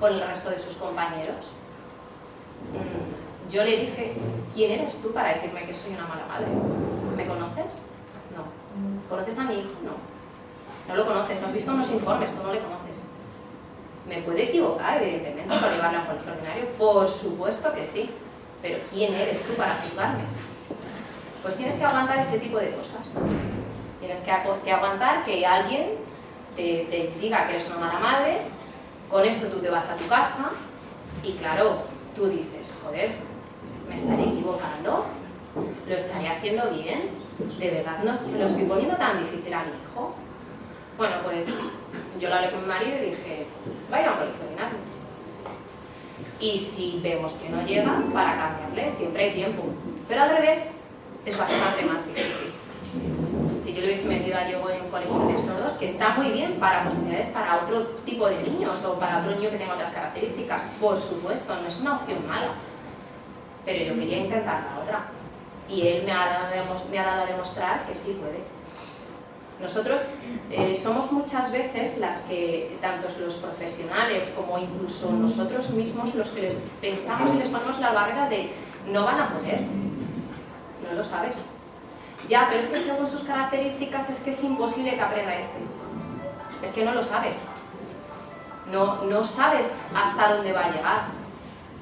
con el resto de sus compañeros? Yo le dije, ¿quién eres tú para decirme que soy una mala madre? ¿Me conoces? No. ¿Conoces a mi hijo? No. No lo conoces, has visto unos informes, tú no le conoces. ¿Me puedo equivocar, evidentemente, por llevarle a un colegio ordinario? Por supuesto que sí. pero ¿quién eres tú para juzgarme? Pues tienes que aguantar ese tipo de cosas. Tienes que aguantar que alguien te diga que eres una mala madre, con eso tú te vas a tu casa y claro, tú dices, joder, ¿me estaré equivocando? ¿Lo estaré haciendo bien? ¿De verdad no se lo estoy poniendo tan difícil a mi hijo? Bueno, pues yo lo hablé con mi marido y dije, va a ir a un colegio ordinario. Y si vemos que no llega, para cambiarle, siempre hay tiempo. Pero al revés, es bastante más difícil. Si yo le hubiese metido a Diego en un colegio de sordos, que está muy bien para posibilidades para otro tipo de niños o para otro niño que tenga otras características, por supuesto, no es una opción mala. Pero yo quería intentar la otra. Y él me ha dado a demostrar que sí puede. Nosotros somos muchas veces las que, tanto los profesionales como incluso nosotros mismos, los que les pensamos y les ponemos la barrera de no van a poder. No lo sabes. Ya, pero es que según sus características es que es imposible que aprenda este. Es que no lo sabes. No sabes hasta dónde va a llegar.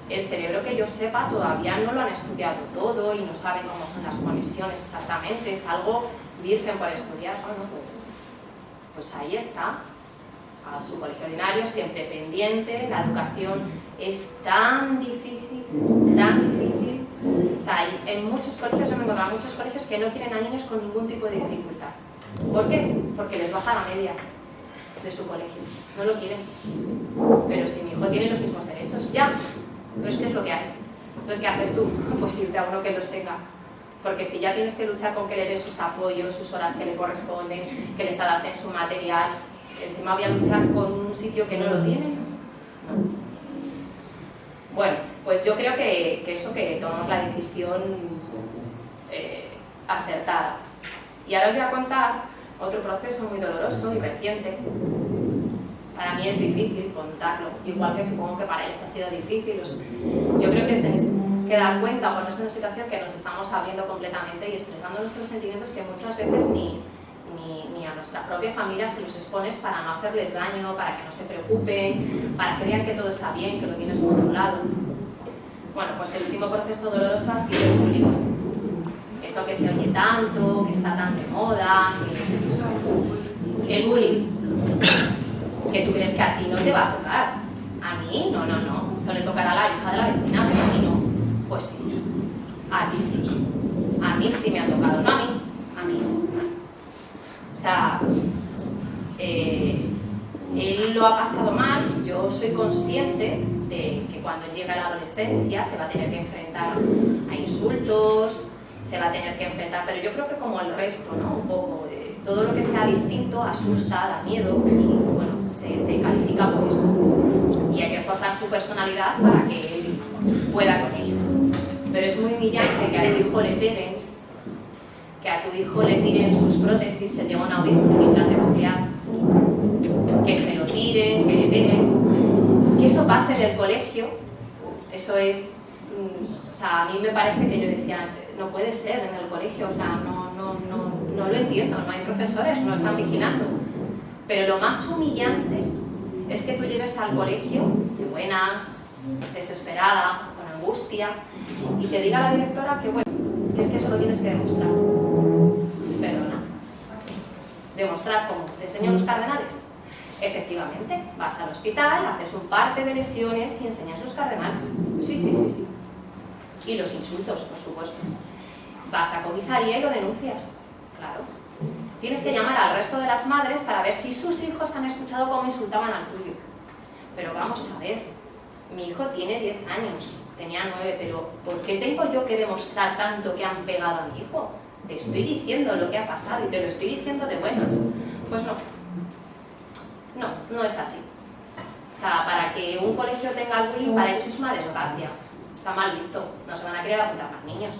El cerebro, que yo sepa, todavía no lo han estudiado todo y no saben cómo son las conexiones exactamente. Es algo virgen por estudiar. Bueno, pues ahí está. A su colegio ordinario, siempre pendiente. La educación es tan difícil, tan difícil. O sea, en muchos colegios, yo me encuentro muchos colegios que no quieren a niños con ningún tipo de dificultad. ¿Por qué? Porque les baja la media de su colegio. No lo quieren. Pero si mi hijo tiene los mismos derechos, ya. Pero es que es lo que hay. Entonces, ¿qué haces tú? Pues irte a uno que los tenga. Porque si ya tienes que luchar con que le des sus apoyos, sus horas que le corresponden, que les adapten su material, encima voy a luchar con un sitio que no lo tiene. No. Bueno, pues yo creo que eso, que tomamos la decisión acertada. Y ahora os voy a contar otro proceso muy doloroso y reciente. Para mí es difícil contarlo, igual que supongo que para ellos ha sido difícil. Yo creo que os tenéis que dar cuenta, ponernos en una situación que nos estamos abriendo completamente y expresando nuestros sentimientos que muchas veces ni a nuestra propia familia se los expones para no hacerles daño, para que no se preocupen, para que vean que todo está bien, que lo tienes controlado. Bueno, pues el último proceso doloroso ha sido el bullying. Eso que se oye tanto, que está tan de moda, el bullying. Que tú crees que a ti no te va a tocar. A mí, no. Eso le tocará a la hija de la vecina, pero a mí no. Pues sí. A ti sí. A mí sí me ha tocado, no a mí. A mí no. O sea, él lo ha pasado mal. Yo soy consciente de que cuando llega a la adolescencia se va a tener que enfrentar a insultos, se va a tener que enfrentar, pero yo creo que como el resto, ¿no? Un poco de todo lo que sea distinto asusta, da miedo y bueno, se te califica por eso. Y hay que forzar su personalidad para que él pueda con ello. Pero es muy humillante que a tu hijo le peguen, que a tu hijo le tiren sus prótesis, se lleva un audífono, un implante coclear, que se lo tiren, que le peguen, que eso pase en el colegio. Eso es, o sea, a mí me parece que yo decía, no puede ser en el colegio, o sea, no lo entiendo, no hay profesores, no están vigilando. Pero lo más humillante es que tú lleves al colegio de buenas, desesperada, con angustia, y te diga la directora que bueno, que es que eso lo tienes que demostrar. Perdona. ¿Demostrar cómo? ¿Te enseño los cardenales? Efectivamente, vas al hospital, haces un parte de lesiones y enseñas los cardenales. Sí. Y los insultos, por supuesto. Vas a comisaría y lo denuncias. Claro. Tienes que llamar al resto de las madres para ver si sus hijos han escuchado cómo insultaban al tuyo. Pero vamos a ver, mi hijo tiene 10 años, tenía 9, pero ¿por qué tengo yo que demostrar tanto que han pegado a mi hijo? Te estoy diciendo lo que ha pasado y te lo estoy diciendo de buenas. Pues no es así. O sea, para que un colegio tenga el bullying, para ellos es una desgracia. Está mal visto, no se van a querer apuntar más niños.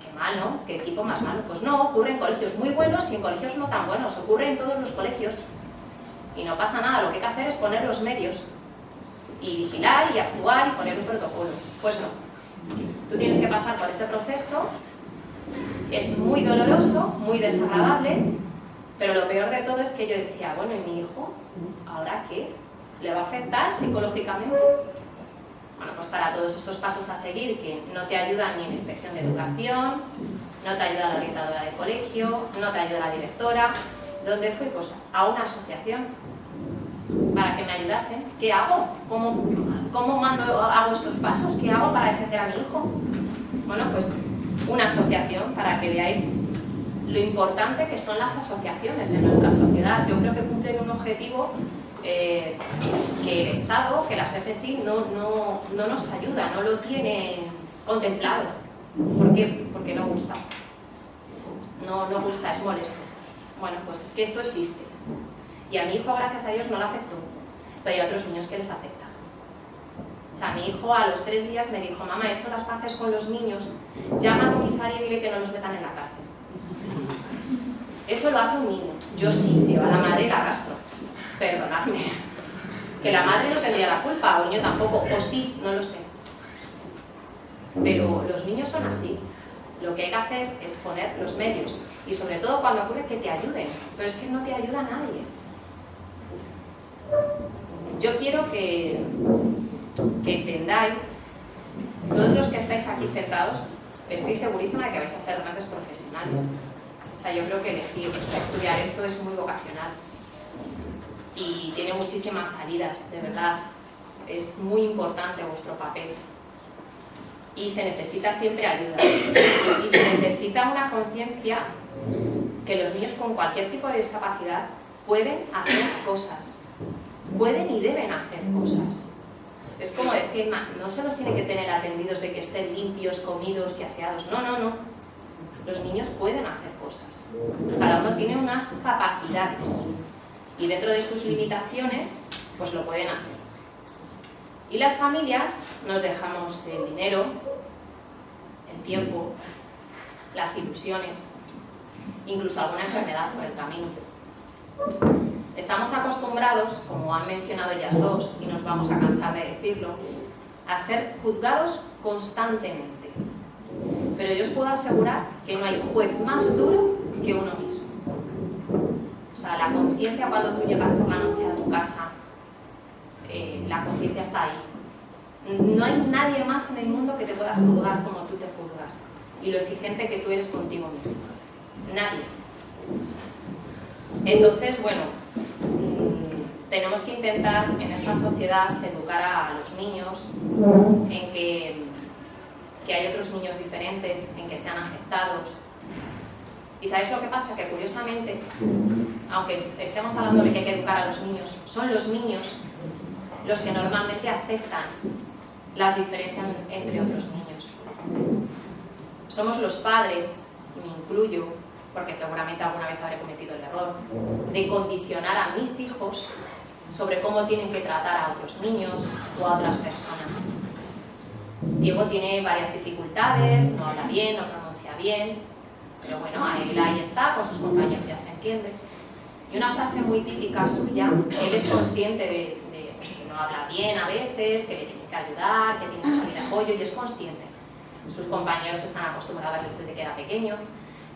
Qué mal, ¿no? ¿Qué equipo más malo? Pues no, ocurre en colegios muy buenos y en colegios no tan buenos. Ocurre en todos los colegios. Y no pasa nada, lo que hay que hacer es poner los medios. Y vigilar y actuar y poner un protocolo. Pues no. Tú tienes que pasar por ese proceso. Es muy doloroso, muy desagradable, pero lo peor de todo es que yo decía, bueno, ¿y mi hijo? ¿Ahora qué? ¿Le va a afectar psicológicamente? Bueno, pues para todos estos pasos a seguir que no te ayudan ni en inspección de educación, no te ayuda la orientadora de colegio, no te ayuda la directora. ¿Dónde fui? Pues a una asociación para que me ayudasen. ¿Qué hago? ¿Cómo hago estos pasos? ¿Qué hago para defender a mi hijo? Bueno, pues una asociación para que veáis lo importante que son las asociaciones en nuestra sociedad. Yo creo que cumplen un objetivo que el Estado, que las FSI no nos ayuda, no lo tienen contemplado. ¿Por qué? Porque no gusta. No gusta, es molesto. Bueno, pues es que esto existe. Y a mi hijo, gracias a Dios, no lo aceptó. Pero hay otros niños que les afecta. O sea, mi hijo a los 3 días me dijo: mamá, he hecho las paces con los niños, llama al comisario y dile que no los metan en la cárcel. Eso lo hace un niño. Yo sí, digo, a la madre la arrastro. Perdonadme. Que la madre no tendría la culpa, o el niño tampoco, o sí, no lo sé. Pero los niños son así. Lo que hay que hacer es poner los medios. Y sobre todo cuando ocurre, que te ayuden. Pero es que no te ayuda nadie. Yo quiero que entendáis, todos los que estáis aquí sentados, estoy segurísima de que vais a ser grandes profesionales. O sea, yo creo que elegir estudiar esto es muy vocacional. Y tiene muchísimas salidas, de verdad. Es muy importante vuestro papel. Y se necesita siempre ayuda. Y se necesita una conciencia que los niños con cualquier tipo de discapacidad pueden hacer cosas. Pueden y deben hacer cosas. Es como decir, no se los tiene que tener atendidos de que estén limpios, comidos y aseados. No, no, no. Los niños pueden hacer cosas. Cada uno tiene unas capacidades. Y dentro de sus limitaciones, pues lo pueden hacer. Y las familias nos dejamos el dinero, el tiempo, las ilusiones, incluso alguna enfermedad por el camino. Estamos acostumbrados, como han mencionado ellas dos, y nos vamos a cansar de decirlo, a ser juzgados constantemente. Pero yo os puedo asegurar que no hay juez más duro que uno mismo. O sea, la conciencia cuando tú llegas por la noche a tu casa, la conciencia está ahí. No hay nadie más en el mundo que te pueda juzgar como tú te juzgas y lo exigente que tú eres contigo mismo. Nadie. Entonces, bueno, tenemos que intentar en esta sociedad educar a los niños en que hay otros niños diferentes, en que sean aceptados. ¿Y sabéis lo que pasa? Que curiosamente, aunque estemos hablando de que hay que educar a los niños, son los niños los que normalmente aceptan las diferencias entre otros niños. Somos los padres, y me incluyo, porque seguramente alguna vez habré cometido el error, de condicionar a mis hijos sobre cómo tienen que tratar a otros niños o a otras personas. Diego tiene varias dificultades, no habla bien, no pronuncia bien, pero bueno, él ahí está, con sus compañeros ya se entiende. Y una frase muy típica suya, él es consciente de que no habla bien a veces, que le tiene que ayudar, que tiene que salir de apoyo, y es consciente. Sus compañeros están acostumbrados desde que era pequeño.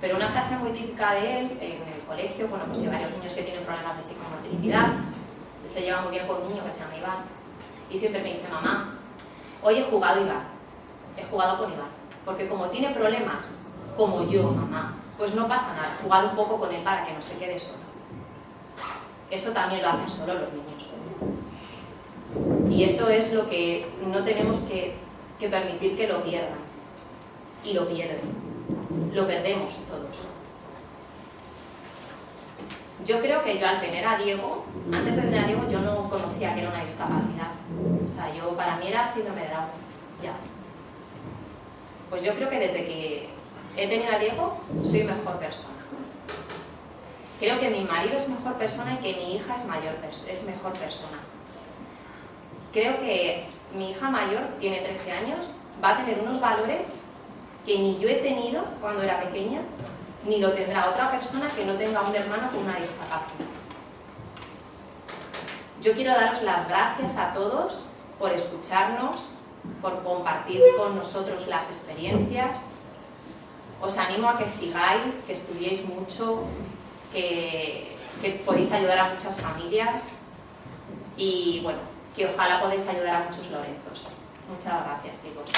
Pero una frase muy típica de él, en el colegio, bueno, pues hay varios niños que tienen problemas de psicomotricidad, él se lleva muy bien con un niño que se llama Iván, y siempre me dice: mamá, hoy he jugado con Iván, porque como tiene problemas, como yo, mamá, pues no pasa nada, he jugado un poco con él para que no se quede solo. Eso también lo hacen solo los niños. Y eso es lo que no tenemos que permitir que lo pierdan. Y lo pierden. Lo perdemos todos. Yo creo que yo al tener a Diego, antes de tener a Diego, yo no conocía que era una discapacidad. O sea, para mí era síndrome de Down, ya. Pues yo creo que desde que he tenido a Diego, soy mejor persona. Creo que mi marido es mejor persona y que mi hija es mejor persona. Creo que mi hija mayor, tiene 13 años, va a tener unos valores que ni yo he tenido cuando era pequeña, ni lo tendrá otra persona que no tenga un hermano con una discapacidad. Yo quiero daros las gracias a todos por escucharnos, por compartir con nosotros las experiencias. Os animo a que sigáis, que estudiéis mucho, que podéis ayudar a muchas familias y bueno, que ojalá podáis ayudar a muchos Lorenzos. Muchas gracias, chicos.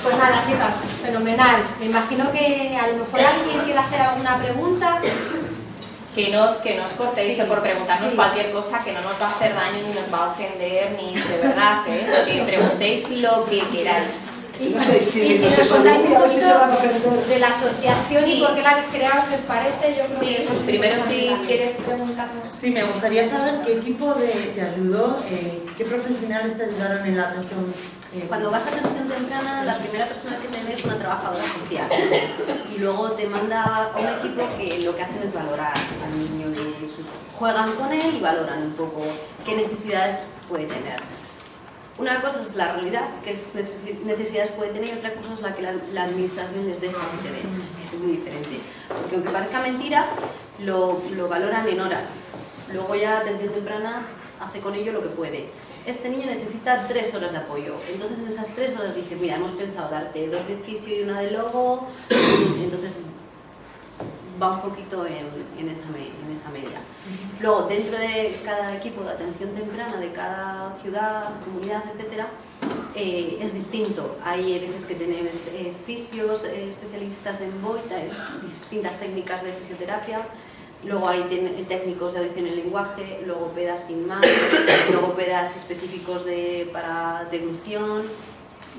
Pues nada, chicas, fenomenal. Me imagino que a lo mejor alguien quiere hacer alguna pregunta. Que nos cortéis Sí, por preguntarnos sí. cualquier cosa, que no nos va a hacer daño, ni nos va a ofender, ni de verdad, que preguntéis lo que queráis. Y, No sé, y si escribid, nos contáis un a ver si se van a poquito ofender. de la asociación Sí. y por qué la habéis creado, si os parece, yo creo Sí, que... primero si quieres preguntarnos. Sí, me gustaría saber qué equipo te ayudó, qué profesionales te ayudaron en la atención. Cuando vas a atención temprana, la primera persona que te ve es una trabajadora social y luego te manda a un equipo que lo que hacen es valorar al niño, juegan con él y valoran un poco qué necesidades puede tener. Una cosa es la realidad, qué necesidades puede tener, y otra cosa es la que la administración les deja que te den. Es muy diferente. Porque aunque parezca mentira, lo valoran en horas. Luego ya atención temprana hace con ello lo que puede. Este niño necesita 3 horas de apoyo. Entonces en esas 3 horas dice, mira, hemos pensado darte 2 de fisio y 1 de logo. Entonces va un poquito en esa media. Luego, dentro de cada equipo de atención temprana, de cada ciudad, comunidad, etc., es distinto. Hay veces que tenemos fisios, especialistas en boita, distintas técnicas de fisioterapia. Luego hay técnicos de audición y lenguaje, logopedas sin más, logopedas específicos para deglución.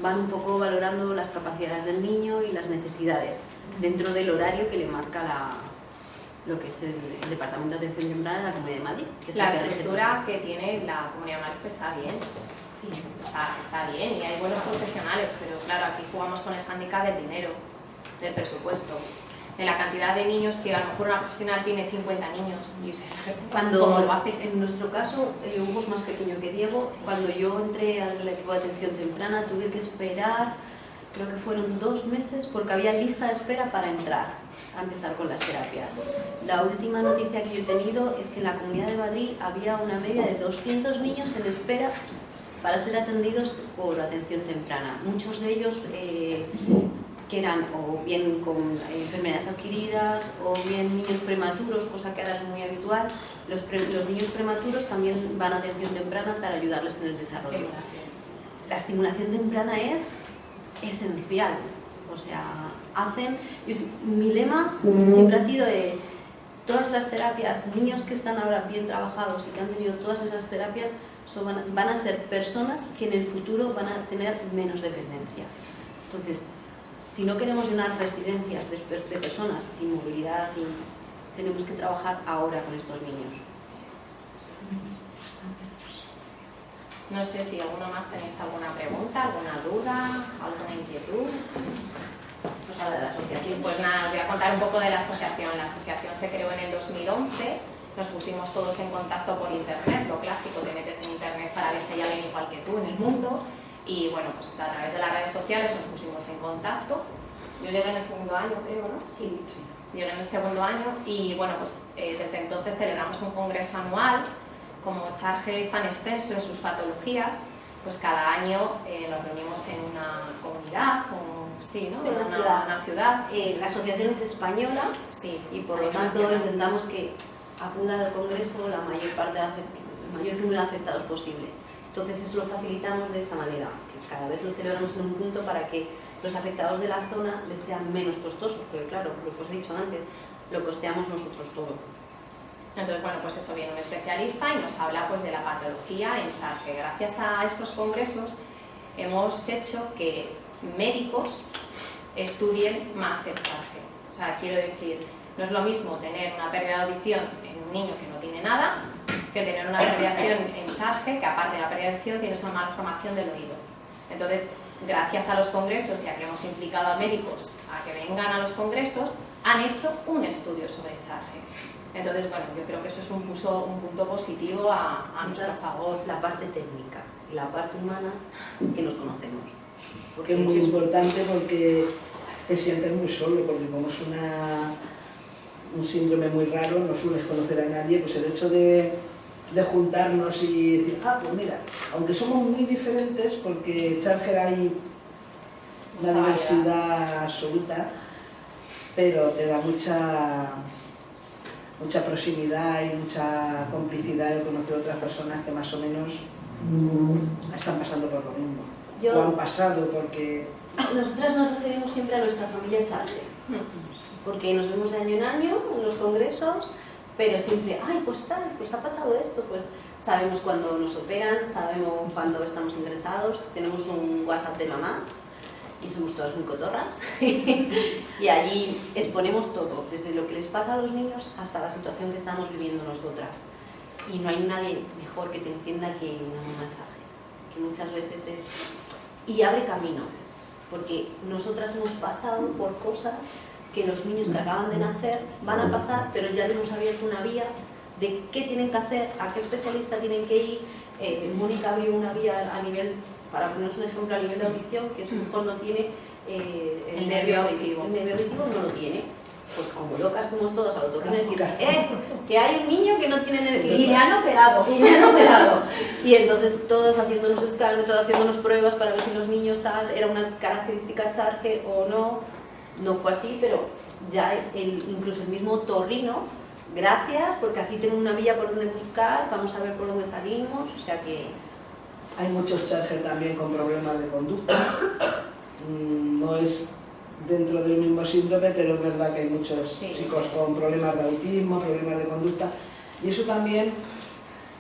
Van un poco valorando las capacidades del niño y las necesidades dentro del horario que le marca lo que es el Departamento de Atención Temprana de la Comunidad de Madrid. Que es La el que rige estructura que tiene la Comunidad de Madrid está bien. Sí, está bien y hay buenos profesionales, pero claro, aquí jugamos con el hándicap del dinero, del presupuesto, de la cantidad de niños que a lo mejor una profesional tiene 50 niños y dices, ¿cómo lo hace? En nuestro caso, Hugo es más pequeño que Diego. Cuando yo entré al equipo de atención temprana tuve que esperar, creo que fueron 2 meses, porque había lista de espera para entrar a empezar con las terapias. La última noticia que yo he tenido es que en la Comunidad de Madrid había una media de 200 niños en espera para ser atendidos por atención temprana. Muchos de ellos que eran o bien con enfermedades adquiridas o bien niños prematuros, cosa que ahora es muy habitual. Los niños prematuros también van a atención temprana para ayudarles en el desarrollo. La estimulación temprana es esencial. O sea, mi lema siempre ha sido todas las terapias, niños que están ahora bien trabajados y que han tenido todas esas terapias van a ser personas que en el futuro van a tener menos dependencia. Entonces, si no queremos llenar residencias de personas sin movilidad, tenemos que trabajar ahora con estos niños. No sé si alguno más tenéis alguna pregunta, alguna duda, alguna inquietud. Pues habla de la asociación. Pues nada, os voy a contar un poco de la asociación. La asociación se creó en el 2011, nos pusimos todos en contacto por internet, lo clásico, te metes en internet para ver si hay alguien igual que tú en el mundo. Y bueno, pues a través de las redes sociales nos pusimos en contacto. Yo llegué en el 2.º año, creo, ¿no? Sí. Llegué en el 2.º año y bueno, pues desde entonces celebramos un congreso anual. Como Charge es tan extenso en sus patologías, pues cada año nos reunimos en una comunidad, Sí, una ciudad. La asociación es española, Sí, y por lo tanto intentamos que acuda al congreso la mayor número de afectados posible. Entonces eso lo facilitamos de esa manera, que cada vez lo celebramos en un punto para que los afectados de la zona les sean menos costosos, porque claro, lo que os he dicho antes, lo costeamos nosotros todo. Entonces, bueno, pues eso, viene un especialista y nos habla pues de la patología en Charge. Gracias a estos congresos hemos hecho que médicos estudien más en Charge. O sea, quiero decir, no es lo mismo tener una pérdida de audición en un niño que no tiene nada, que tener una pérdida de audición en Charge, que aparte de la pérdida de audición tienes una malformación del oído. Entonces, gracias a los congresos y a que hemos implicado a médicos a que vengan a los congresos, han hecho un estudio sobre Charge. Entonces, bueno, yo creo que eso es un punto positivo a nuestro favor. La parte técnica y la parte humana es que nos conocemos. Porque es muy importante, porque te sientes muy solo, porque como es un síndrome muy raro, no sueles conocer a nadie, pues el hecho de de juntarnos y decir, pues mira, aunque somos muy diferentes, porque en Charger hay una diversidad absoluta, pero te da mucha proximidad y mucha complicidad el conocer a otras personas que más o menos están pasando por lo mismo. O han pasado porque... Nosotras nos referimos siempre a nuestra familia Charger, porque nos vemos de año en año en los congresos, pero siempre, pues tal, pues ha pasado esto, pues sabemos cuando nos operan, sabemos cuando estamos ingresados, tenemos un WhatsApp de mamás y somos todas muy cotorras y allí exponemos todo, desde lo que les pasa a los niños hasta la situación que estamos viviendo nosotras. Y no hay nadie mejor que te entienda que una mensaje, que muchas veces es... y abre camino, porque nosotras hemos pasado por cosas que los niños que acaban de nacer van a pasar, pero ya les hemos abierto una vía de qué tienen que hacer, a qué especialista tienen que ir. Mónica abrió una vía a nivel, para ponernos un ejemplo, a nivel de audición, que su hijo no tiene el nervio auditivo. El nervio auditivo no lo tiene. Pues como locas fuimos todos al otorrino y decir, que hay un niño que no tiene nervio. Y le han operado. Y le han operado. Y entonces todos haciéndonos escáner, todos haciéndonos pruebas para ver si los niños tal, era una característica Charger o no. No fue así, pero ya incluso el mismo otorrino, gracias, porque así tengo una vía por donde buscar, vamos a ver por dónde salimos, o sea que... Hay muchos Charger también con problemas de conducta, no es dentro del mismo síndrome, pero es verdad que hay muchos chicos con problemas de autismo, problemas de conducta, y eso también,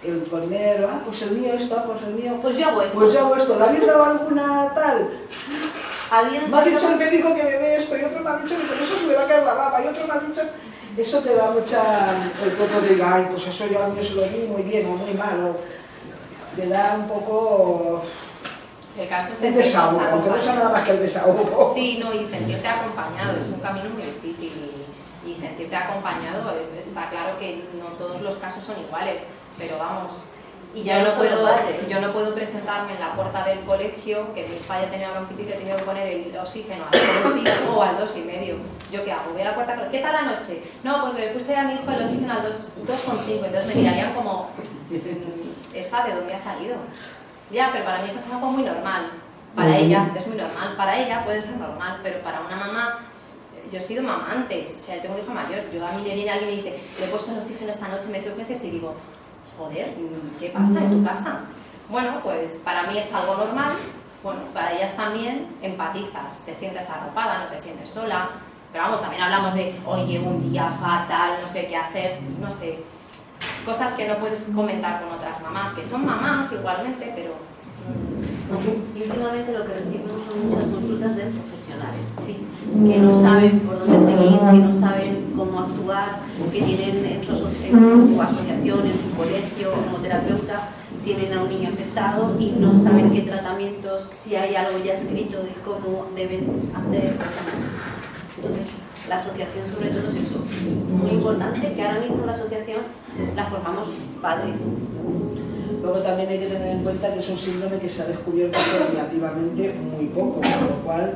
el poner, pues el mío esto, pues el mío... Pues yo hago esto. Pues yo hago esto, ¿le habéis dado alguna tal? ¿Alguien me ha dicho el médico que me dé esto, y otro me ha dicho que con eso se me va a caer la baba, y otro me ha dicho... Eso te da mucha... el que otro diga, pues eso yo al mío se lo di muy bien o muy mal, o te da un poco... El caso es un desahogo, aunque no sea nada más que el desahogo. Sí, no, y sentirte acompañado, es un camino muy difícil y sentirte acompañado, está claro que no todos los casos son iguales, pero vamos... Y yo no puedo presentarme en la puerta del colegio que mi hija ya tenía bronquitis y le he tenido que poner el oxígeno al 2,5 o al 2,5. ¿Yo qué hago? Voy a la puerta, ¿qué tal la noche? No, porque le puse a mi hijo el oxígeno al 2,5, entonces me mirarían como, ¿esta de dónde ha salido? Ya, pero para mí eso es algo muy normal. Para ella es muy normal, para ella puede ser normal, pero para una mamá... Yo he sido mamá antes, o sea, yo tengo un hijo mayor. A mí me viene alguien y me dice, le he puesto el oxígeno esta noche, me hace urgencias y digo, joder, ¿qué pasa en tu casa? Bueno, pues para mí es algo normal, bueno, para ellas también empatizas, te sientes arropada, no te sientes sola, pero vamos, también hablamos de, oye, un día fatal, no sé qué hacer, no sé, cosas que no puedes comentar con otras mamás, que son mamás igualmente, pero... Y últimamente lo que recibimos son muchas consultas de profesionales, que no saben por dónde seguir, que no saben cómo actuar, que tienen en su asociación, en su colegio, como terapeuta, tienen a un niño afectado y no saben qué tratamientos, si hay algo ya escrito de cómo deben hacer. Entonces, la asociación sobre todo es eso, muy importante, que ahora mismo la asociación la formamos padres. Luego también hay que tener en cuenta que es un síndrome que se ha descubierto relativamente muy poco, con lo cual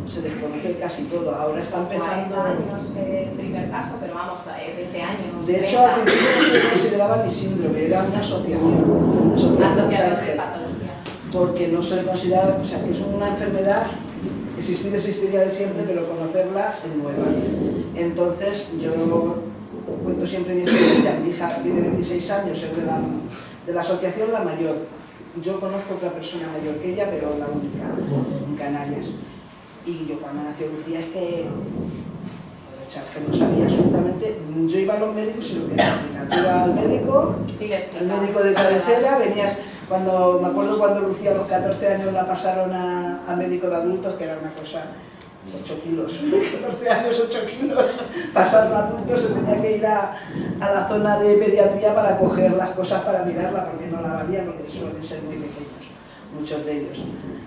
se desconoce casi todo. Ahora está empezando... 40 años el primer caso, pero vamos, 20 años. De hecho, al principio no se consideraba ni síndrome, era una asociación. Asociación de patologías. Porque no se le consideraba, o sea, que es una enfermedad, existiría de siempre, pero conocerla es nueva. Entonces, yo cuento siempre mi experiencia. Mi hija tiene 26 años, es de la asociación la mayor. Yo conozco otra persona mayor que ella, pero la única en Canarias. Y yo cuando nació Lucía es que no sabía absolutamente. Yo iba a los médicos y lo que era. Yo iba al médico, el médico de cabecera, venías... me acuerdo cuando Lucía a los 14 años la pasaron a médico de adultos, que era una cosa... 8 kilos, 14 años, 8 kilos, pasar a adultos, se tenía que ir a la zona de pediatría para coger las cosas para mirarla, porque no la valían, porque suelen ser muy pequeños, muchos de ellos.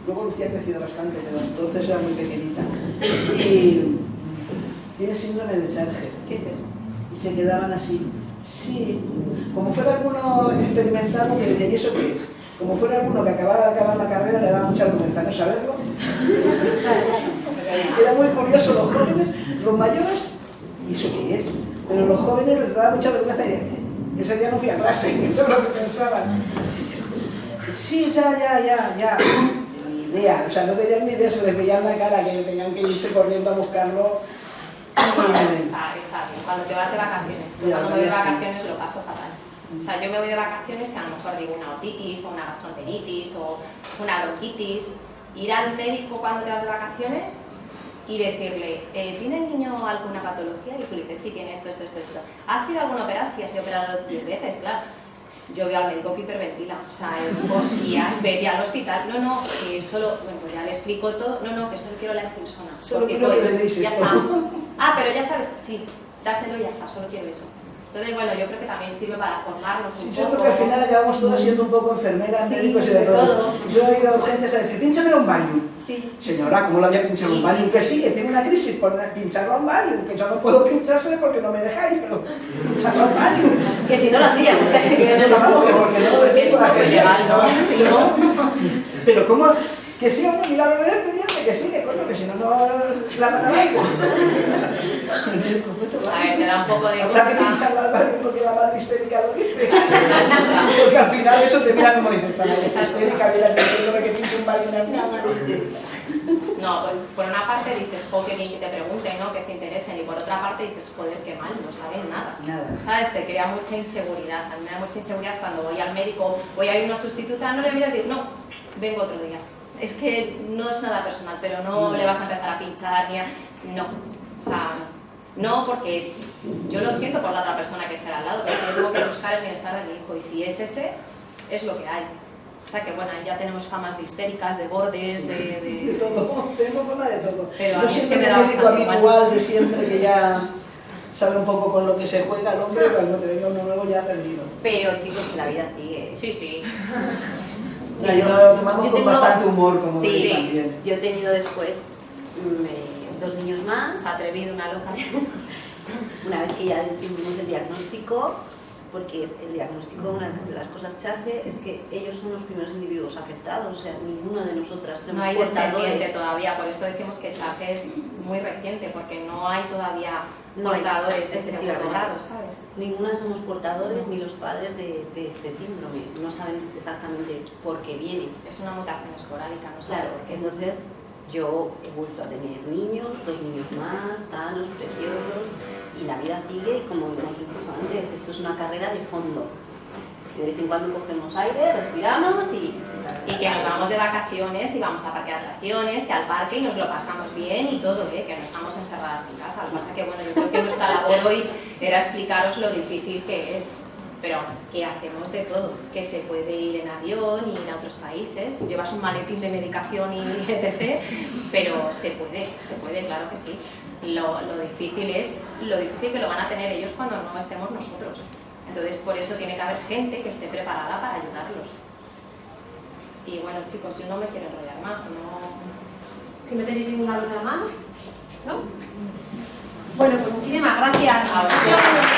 Luego Lucía ha crecido bastante, pero entonces era muy pequeñita. Y tiene síndrome de Charger. ¿Qué es eso? Y se quedaban así, sí, como fuera alguno experimentado que decía, ¿y eso qué es? Como fuera alguno que acabara de acabar la carrera, le daba mucha vergüenza no saberlo. Era muy curioso, los jóvenes, los mayores, ¿y eso qué es? Pero los jóvenes les daba mucha vergüenza y decían, Ese día no fui a clase, eso es lo que pensaban. Sí, ya. Ni idea, o sea, no tenían ni idea, se les veía en la cara que tenían que irse corriendo a buscarlo. Está bien, cuando te vas de vacaciones. Yo cuando me voy de vacaciones lo paso fatal. O sea, yo me voy de vacaciones y a lo mejor digo una otitis o una gastroenteritis o una bronquitis. Ir al médico cuando te vas de vacaciones y decirle, ¿tiene el niño alguna patología? Y tú le dices, sí, tiene esto. ¿Ha sido alguna operada? Sí, ha sido operado 10 veces, claro. Yo veo al médico que hiperventila, o sea, es hostias, vete al hospital. No, que solo, bueno, pues ya le explico todo. No, que solo quiero la Stilsona. Solo quiero que le deis ya esto. está. Ah, pero ya sabes, sí, dáselo y ya está, solo quiero eso. Entonces, bueno, yo creo que también sirve para formarnos un poco. Yo creo que al final acabamos todos siendo un poco enfermeras, médicos y de todo. Yo he ido a urgencias a decir, pínchame un baño. Sí. Señora, ¿cómo lo voy a pinchar un baño? Que sí, que tiene una crisis por pincharlo a un baño, que yo no puedo pinchárselo porque no me dejáis, pero pincharlo a un baño. Que si no lo hacíamos. Porque no Porque es un poco ilegal, ¿no? Si no... Pero ¿cómo? Que sí, hombre, mira, lo veré pidiendo que sí, que coño, que si no, no la van a dar. A ver, te da un poco de Habrá que cosa. pincharla al baño porque la madre histérica lo dice. Porque al final eso te mira como dices, para la histérica, mira, diciéndome que pinche un baño en la madre histérica. No, por una parte dices, jo, que bien que te pregunten, ¿no? Que se interesen, y por otra parte dices, joder, qué mal, no saben nada. ¿Sabes? Te crea mucha inseguridad. A mí me da mucha inseguridad cuando voy al médico, voy a ir a una sustituta, no le voy a decir, no, vengo otro día. Es que no es nada personal, pero no le vas a empezar a pinchar ni a... No, o sea, no, porque yo lo siento por la otra persona que está al lado, pero yo tengo que buscar el bienestar de mi hijo, y si es ese, es lo que hay. O sea que bueno, ya tenemos famas de histéricas, de bordes, de todo, tenemos fama de todo. Pero a no mí es siempre que me da el médico bastante habitual de siempre que ya sabe un poco con lo que se juega el hombre, cuando te venga uno nuevo ya ha perdido. Pero chicos, que la vida sigue. Sí. Y lo tomamos con bastante humor, como sí, veis también. Yo he tenido después 2 niños más. Atrevido, una loca. Una vez que ya definimos el diagnóstico, porque el diagnóstico, una de las cosas chafe es que ellos son los primeros individuos afectados, o sea, ninguno de nosotras somos no hay portadores. descendiente todavía, por eso decimos que chafe es muy reciente, porque no hay todavía No hay, portadores de segundo efectivamente. grado, ¿sabes? Ninguna somos portadores, ni los padres de este síndrome, no saben exactamente por qué viene. Es una mutación esporádica, no sé Claro, por qué. entonces yo he vuelto a tener niños, 2 niños más, sanos, preciosos, y la vida sigue, y como hemos dicho antes, esto es una carrera de fondo. De vez en cuando cogemos aire, respiramos y que nos vamos de vacaciones y vamos a parque de atracciones y al parque y nos lo pasamos bien y todo, que no estamos encerradas en casa. Lo que pasa es que bueno, yo creo que nuestra labor hoy era explicaros lo difícil que es. Pero que hacemos de todo, que se puede ir en avión y ir a otros países, llevas un maletín de medicación y etc., pero se puede, claro que sí. Lo difícil es lo difícil que lo van a tener ellos cuando no estemos nosotros. Entonces, por eso tiene que haber gente que esté preparada para ayudarlos. Y bueno, chicos, yo no me quiero enrollar más, no... Si no tenéis ninguna duda más, ¿no? Bueno, pues muchísimas gracias. A vosotros.